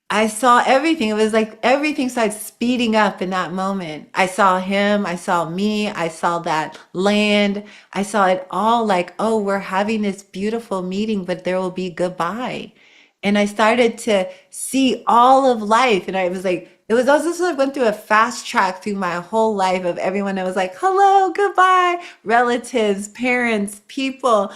I saw everything. It was like everything started speeding up in that moment. I saw him, I saw me, I saw that land. I saw it all like, oh, we're having this beautiful meeting, but there will be goodbye. And I started to see all of life. And I was like, it was also sort of went through a fast track through my whole life of everyone that was like, hello, goodbye, relatives, parents, people,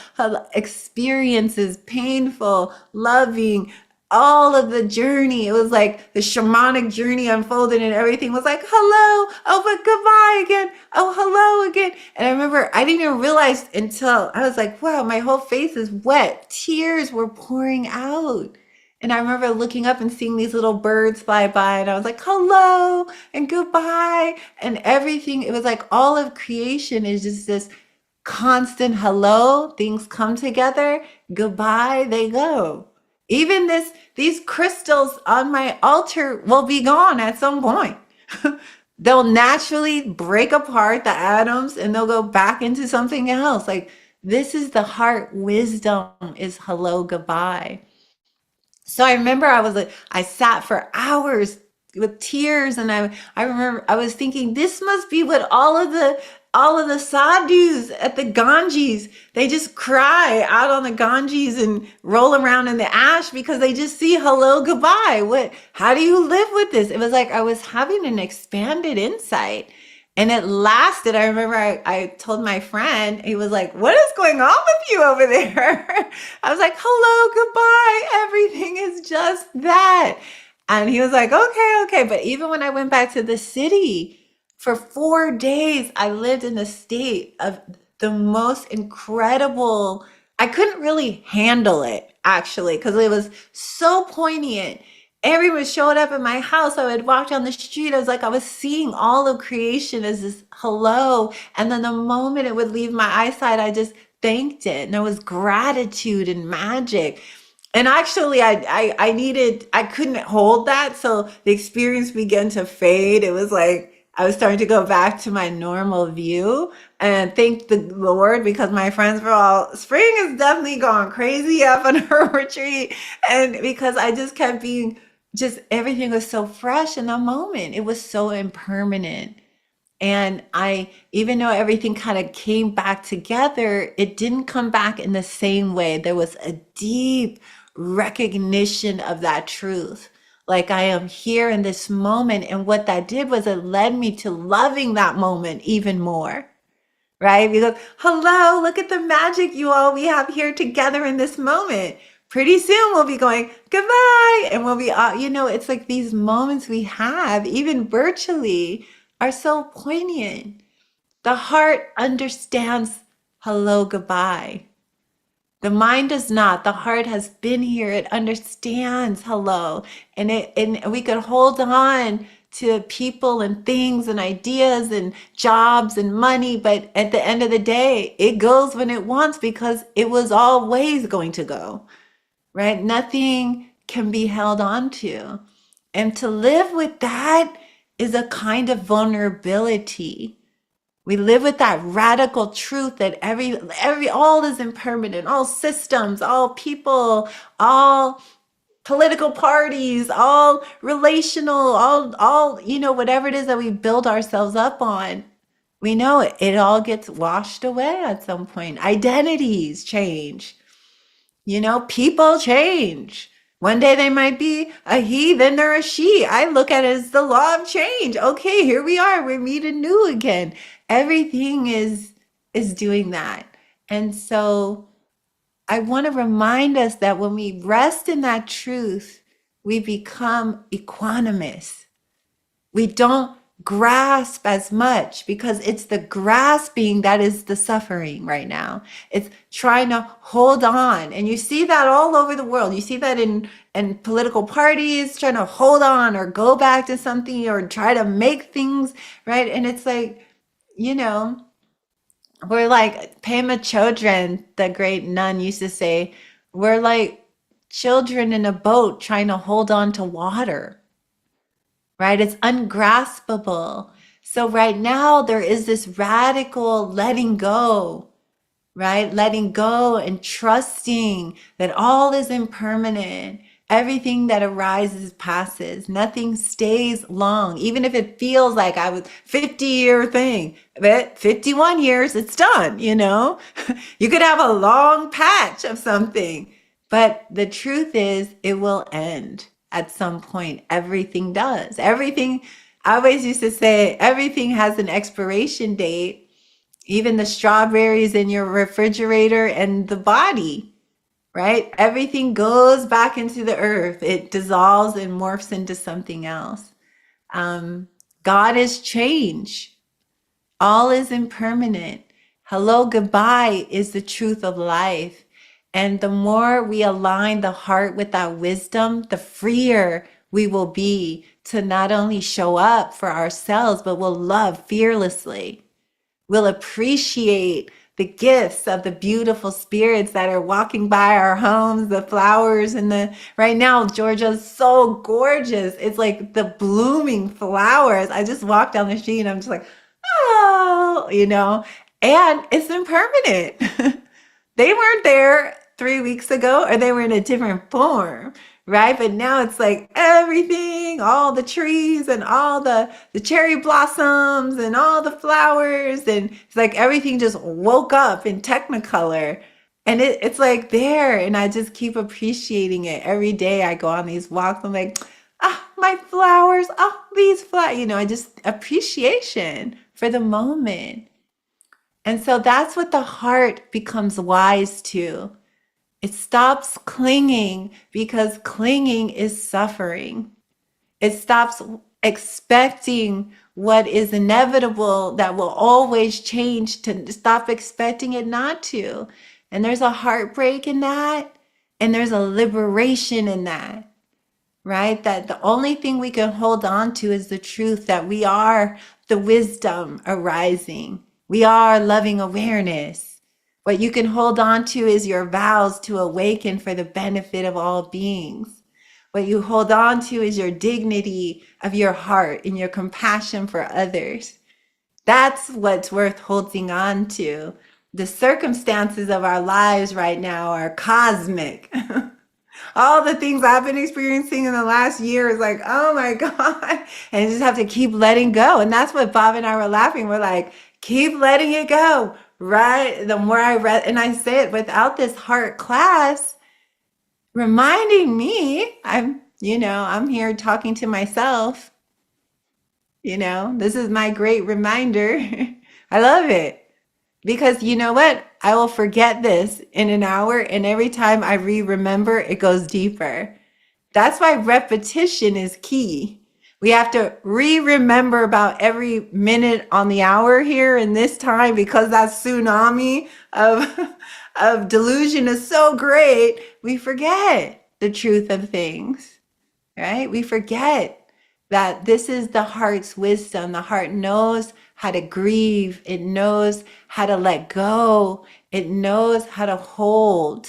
experiences, painful, loving, all of the journey. It was like the shamanic journey unfolded and everything was like, hello, oh, but goodbye again. Oh, hello again. And I remember I didn't even realize until I was like, wow, my whole face is wet. Tears were pouring out. And I remember looking up and seeing these little birds fly by, and I was like, hello and goodbye and everything. It was like all of creation is just this constant hello. Things come together, goodbye, they go. Even these crystals on my altar will be gone at some point. They'll naturally break apart the atoms and they'll go back into something else. Like this is the heart wisdom is hello, goodbye. So I remember I sat for hours with tears and I remember I was thinking this must be what all of the sadhus at the Ganges, they just cry out on the Ganges and roll around in the ash because they just see hello, goodbye. How do you live with this? It was like I was having an expanded insight. And it lasted. I remember I told my friend, he was like, what is going on with you over there? I was like, hello, goodbye. Everything is just that. And he was like, okay, okay. But even when I went back to the city, for 4 days, I lived in a state of the most incredible. I couldn't really handle it actually because it was so poignant. Everyone showed up at my house. I would walk down the street. I was like, I was seeing all of creation as this hello. And then the moment it would leave my eyesight, I just thanked it. And there was gratitude and magic. And actually, I couldn't hold that. So the experience began to fade. It was like, I was starting to go back to my normal view and thank the Lord because my friends were all, spring is definitely gone crazy up on her retreat. And because I just kept being, just everything was so fresh in the moment. It was so impermanent. And even though everything kind of came back together, it didn't come back in the same way. There was a deep recognition of that truth. Like I am here in this moment. And what that did was it led me to loving that moment even more, right? Because, hello, look at the magic you all we have here together in this moment. Pretty soon we'll be going goodbye. And we'll be, it's like these moments we have, even virtually, are so poignant. The heart understands hello, goodbye. The mind does not. The heart has been here. It understands hello. And we could hold on to people and things and ideas and jobs and money, but at the end of the day, it goes when it wants because it was always going to go, right? Nothing can be held on to. And to live with that is a kind of vulnerability. We live with that radical truth that every all is impermanent, all systems, all people, all political parties, all relational, all whatever it is that we build ourselves up on. We know it all gets washed away at some point. Identities change. People change. One day they might be a he, then they're a she. I look at it as the law of change. Okay, here we are. We're meeting new again. Everything is doing that. And so I want to remind us that when we rest in that truth, we become equanimous. We don't grasp as much because it's the grasping that is the suffering right now. It's trying to hold on. And you see that all over the world. You see that in political parties trying to hold on or go back to something or try to make things right. And it's like, you know, we're like Pema Chodron, the great nun, used to say, we're like children in a boat trying to hold on to water, right? It's ungraspable. So right now there is this radical letting go, right? Letting go and trusting that all is impermanent. Everything that arises passes. Nothing stays long. Even if it feels like I was 50-year thing, but 51 years, it's done, You could have a long patch of something, but the truth is it will end at some point. Everything does. Everything, I always used to say, everything has an expiration date, even the strawberries in your refrigerator and the body, right? Everything goes back into the earth. It dissolves and morphs into something else. God is change. All is impermanent. Hello, goodbye is the truth of life. And the more we align the heart with that wisdom, the freer we will be to not only show up for ourselves, but will love fearlessly. We'll appreciate the gifts of the beautiful spirits that are walking by our homes, the flowers right now, Georgia's so gorgeous. It's like the blooming flowers. I just walked down the street and I'm just like, oh, and it's impermanent. They weren't there 3 weeks ago, or they were in a different form, right? But now it's like everything, all the trees and all the cherry blossoms and all the flowers. And it's like everything just woke up in Technicolor. And it's like there. And I just keep appreciating it. Every day I go on these walks. I'm like, my flowers. These flowers. I just appreciation for the moment. And so that's what the heart becomes wise to. It stops clinging because clinging is suffering. It stops expecting what is inevitable that will always change to stop expecting it not to. And there's a heartbreak in that, and there's a liberation in that. Right? That the only thing we can hold on to is the truth that we are the wisdom arising. We are loving awareness. What you can hold on to is your vows to awaken for the benefit of all beings. What you hold on to is your dignity of your heart and your compassion for others. That's what's worth holding on to. The circumstances of our lives right now are cosmic. All the things I've been experiencing in the last year is like, oh my God. And you just have to keep letting go. And that's what Bob and I were laughing. We're like, keep letting it go, right? The more I read, and I say it without this heart class, reminding me, I'm here talking to myself. This is my great reminder. I love it. Because you know what? I will forget this in an hour, and every time I remember, it goes deeper. That's why repetition is key. We have to remember about every minute on the hour here in this time, because that tsunami of delusion is so great. We forget the truth of things, right? We forget that this is the heart's wisdom. The heart knows how to grieve. It knows how to let go. It knows how to hold.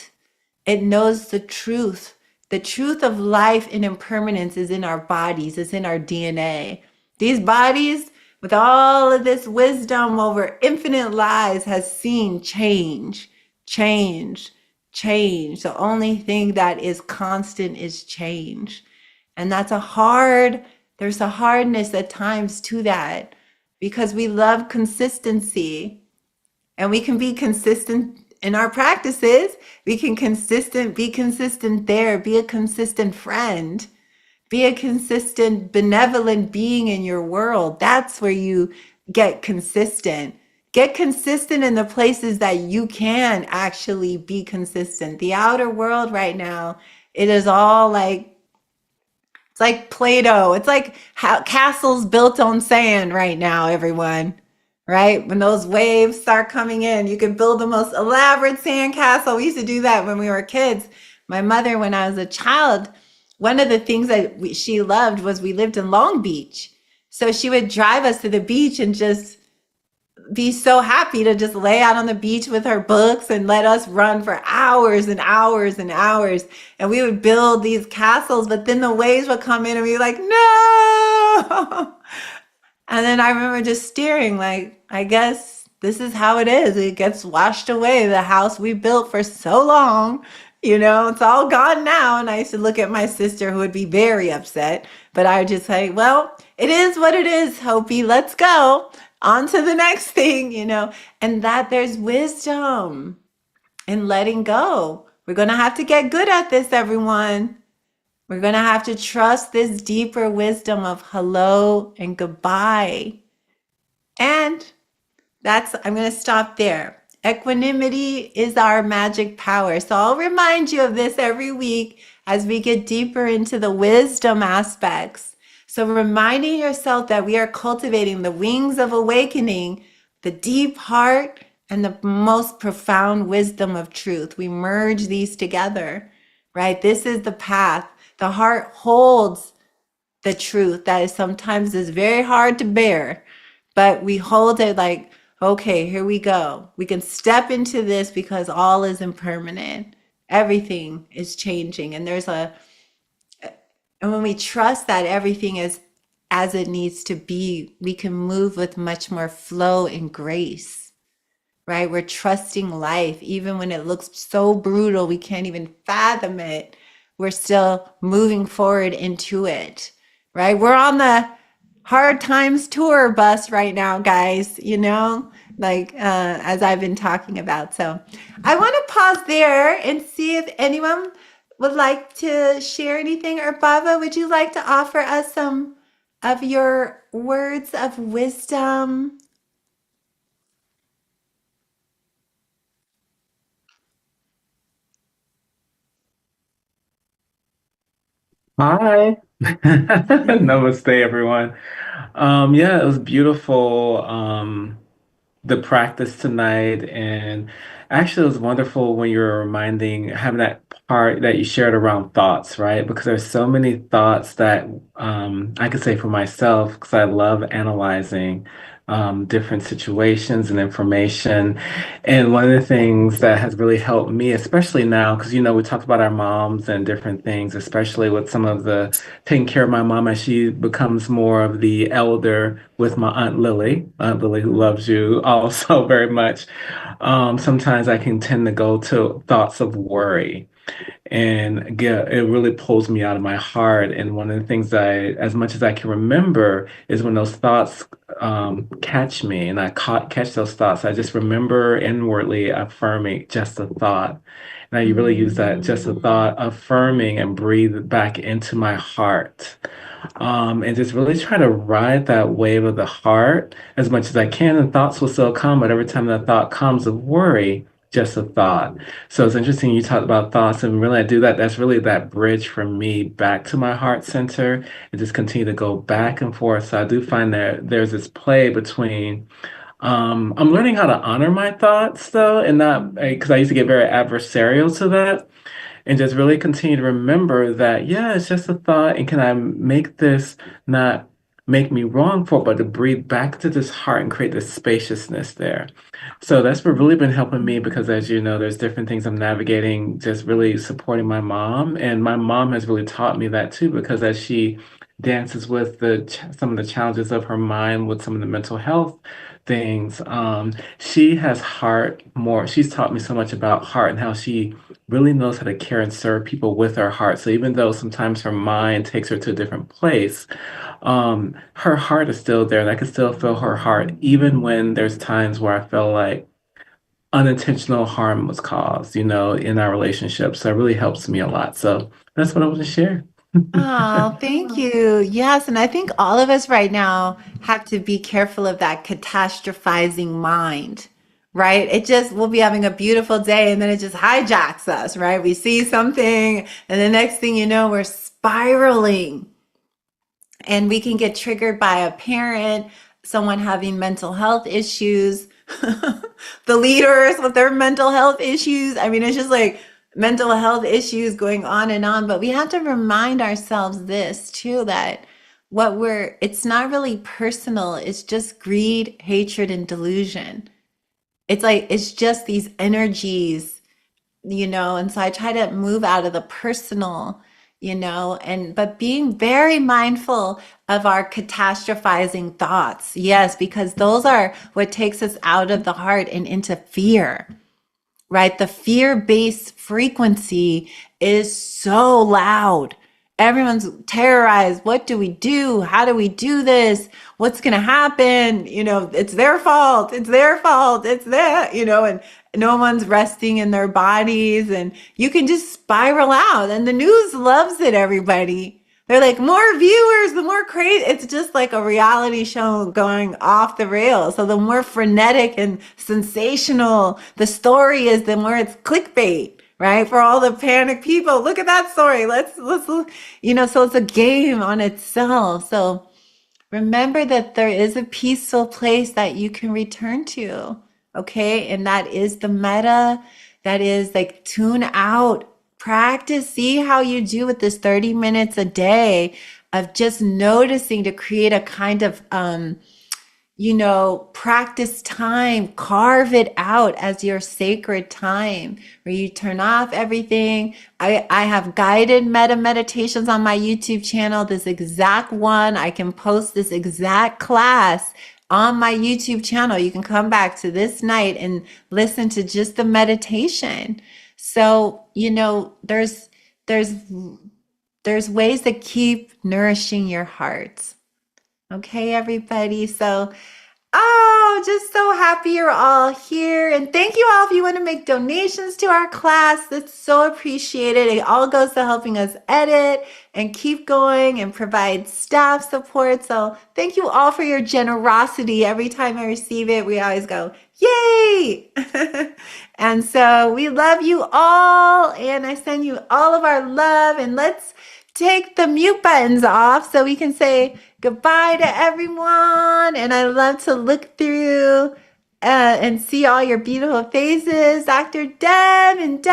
It knows the truth. The truth of life and impermanence is in our bodies, it's in our DNA. These bodies, with all of this wisdom over infinite lives, has seen change, change, change. The only thing that is constant is change. And there's a hardness at times to that because we love consistency and we can be consistent in our practices. We can be consistent there, be a consistent friend, be a consistent, benevolent being in your world. That's where you get consistent. Get consistent in the places that you can actually be consistent. The outer world right now, it is all like it's like Play-Doh. It's like castles built on sand right now, everyone. Right? When those waves start coming in, you can build the most elaborate sand castle. We used to do that when we were kids. My mother, when I was a child, one of the things that she loved was we lived in Long Beach. So she would drive us to the beach and just be so happy to just lay out on the beach with her books and let us run for hours and hours and hours. And we would build these castles, but then the waves would come in and we were like, no. And then I remember just staring like, I guess this is how it is. It gets washed away. The house we built for so long, it's all gone now. And I used to look at my sister who would be very upset, but I would just say, well, it is what it is, Hopi. Let's go on to the next thing. And that there's wisdom in letting go. We're going to have to get good at this, everyone. We're going to have to trust this deeper wisdom of hello and goodbye. And I'm going to stop there. Equanimity is our magic power. So I'll remind you of this every week as we get deeper into the wisdom aspects. So reminding yourself that we are cultivating the wings of awakening, the deep heart, and the most profound wisdom of truth. We merge these together, right? This is the path. The heart holds the truth that sometimes is very hard to bear, but we hold it like, okay, here we go. We can step into this because all is impermanent. Everything is changing. And when we trust that everything is as it needs to be, we can move with much more flow and grace, right? We're trusting life, even when it looks so brutal, we can't even fathom it. We're still moving forward into it, right? We're on the hard times tour bus right now, guys, as I've been talking about. So I want to pause there and see if anyone would like to share anything. Or Bava, would you like to offer us some of your words of wisdom? Hi. Namaste, everyone. Yeah, it was beautiful. The practice tonight, and actually, it was wonderful when you were reminding having that part that you shared around thoughts, right? Because there's so many thoughts that I could say for myself, because I love analyzing different situations and information. And one of the things that has really helped me, especially now, because we talked about our moms and different things, especially with some of the taking care of my mom as she becomes more of the elder with my Aunt Lily, who loves you also very much. Sometimes I can tend to go to thoughts of worry and it really pulls me out of my heart. And one of the things as much as I can remember, is when those thoughts catch me and catch those thoughts, I just remember inwardly affirming just a thought. And I really use that just a thought, affirming and breathe it back into my heart. And just really try to ride that wave of the heart as much as I can. And thoughts will still come, but every time that thought comes of worry, just a thought. So it's interesting you talked about thoughts, and really I do that. That's really that bridge for me back to my heart center and just continue to go back and forth. So I do find that there's this play between I'm learning how to honor my thoughts though, and not because I used to get very adversarial to that and just really continue to remember that, yeah, it's just a thought. And can I make this not make me wrong for it, but to breathe back to this heart and create this spaciousness there. So that's what really been helping me because, as you know, there's different things I'm navigating, just really supporting my mom. And my mom has really taught me that too, because as she dances with the some of the challenges of her mind with some of the mental health things. She has heart more. She's taught me so much about heart and how she really knows how to care and serve people with her heart. So even though sometimes her mind takes her to a different place, her heart is still there, and I can still feel her heart, even when there's times where I feel like unintentional harm was caused, in our relationship. So it really helps me a lot. So that's what I want to share. Oh, thank you. Yes, and I think all of us right now have to be careful of that catastrophizing mind, right? It just, we'll be having a beautiful day and then it just hijacks us, right? We see something and the next thing you know, we're spiraling. And we can get triggered by a parent, someone having mental health issues, the leaders with their mental health issues. I mean, it's just like mental health issues going on and on. But we have to remind ourselves this too, that it's not really personal. It's just greed, hatred, and delusion. It's like, it's just these energies, and so I try to move out of the personal, and but being very mindful of our catastrophizing thoughts. Yes, because those are what takes us out of the heart and into fear, right? The fear-based frequency is so loud. Everyone's terrorized. What do we do? How do we do this? What's going to happen? It's their fault. It's their fault. It's their, and no one's resting in their bodies. And you can just spiral out. And the news loves it, everybody. They're like, more viewers, the more crazy. It's just like a reality show going off the rails. So the more frenetic and sensational the story is, the more it's clickbait, right? For all the panic people, look at that story. Let's, so it's a game on itself. So remember that there is a peaceful place that you can return to. Okay. And that is the meta. That is like tune out, practice, see how you do with this 30 minutes a day of just noticing to create a kind of, practice time, carve it out as your sacred time where you turn off everything. I have guided meditations on my YouTube channel, this exact one. I can post this exact class on my YouTube channel. You can come back to this night and listen to just the meditation. So, there's there's ways to keep nourishing your heart. Okay, everybody. So, oh, just so happy you're all here. And thank you all if you want to make donations to our class. That's so appreciated. It all goes to helping us edit and keep going and provide staff support. So thank you all for your generosity. Every time I receive it, we always go, yay! And so we love you all. And I send you all of our love. And let's take the mute buttons off so we can say goodbye to everyone. And I love to look through and see all your beautiful faces, Dr. Deb and Deb.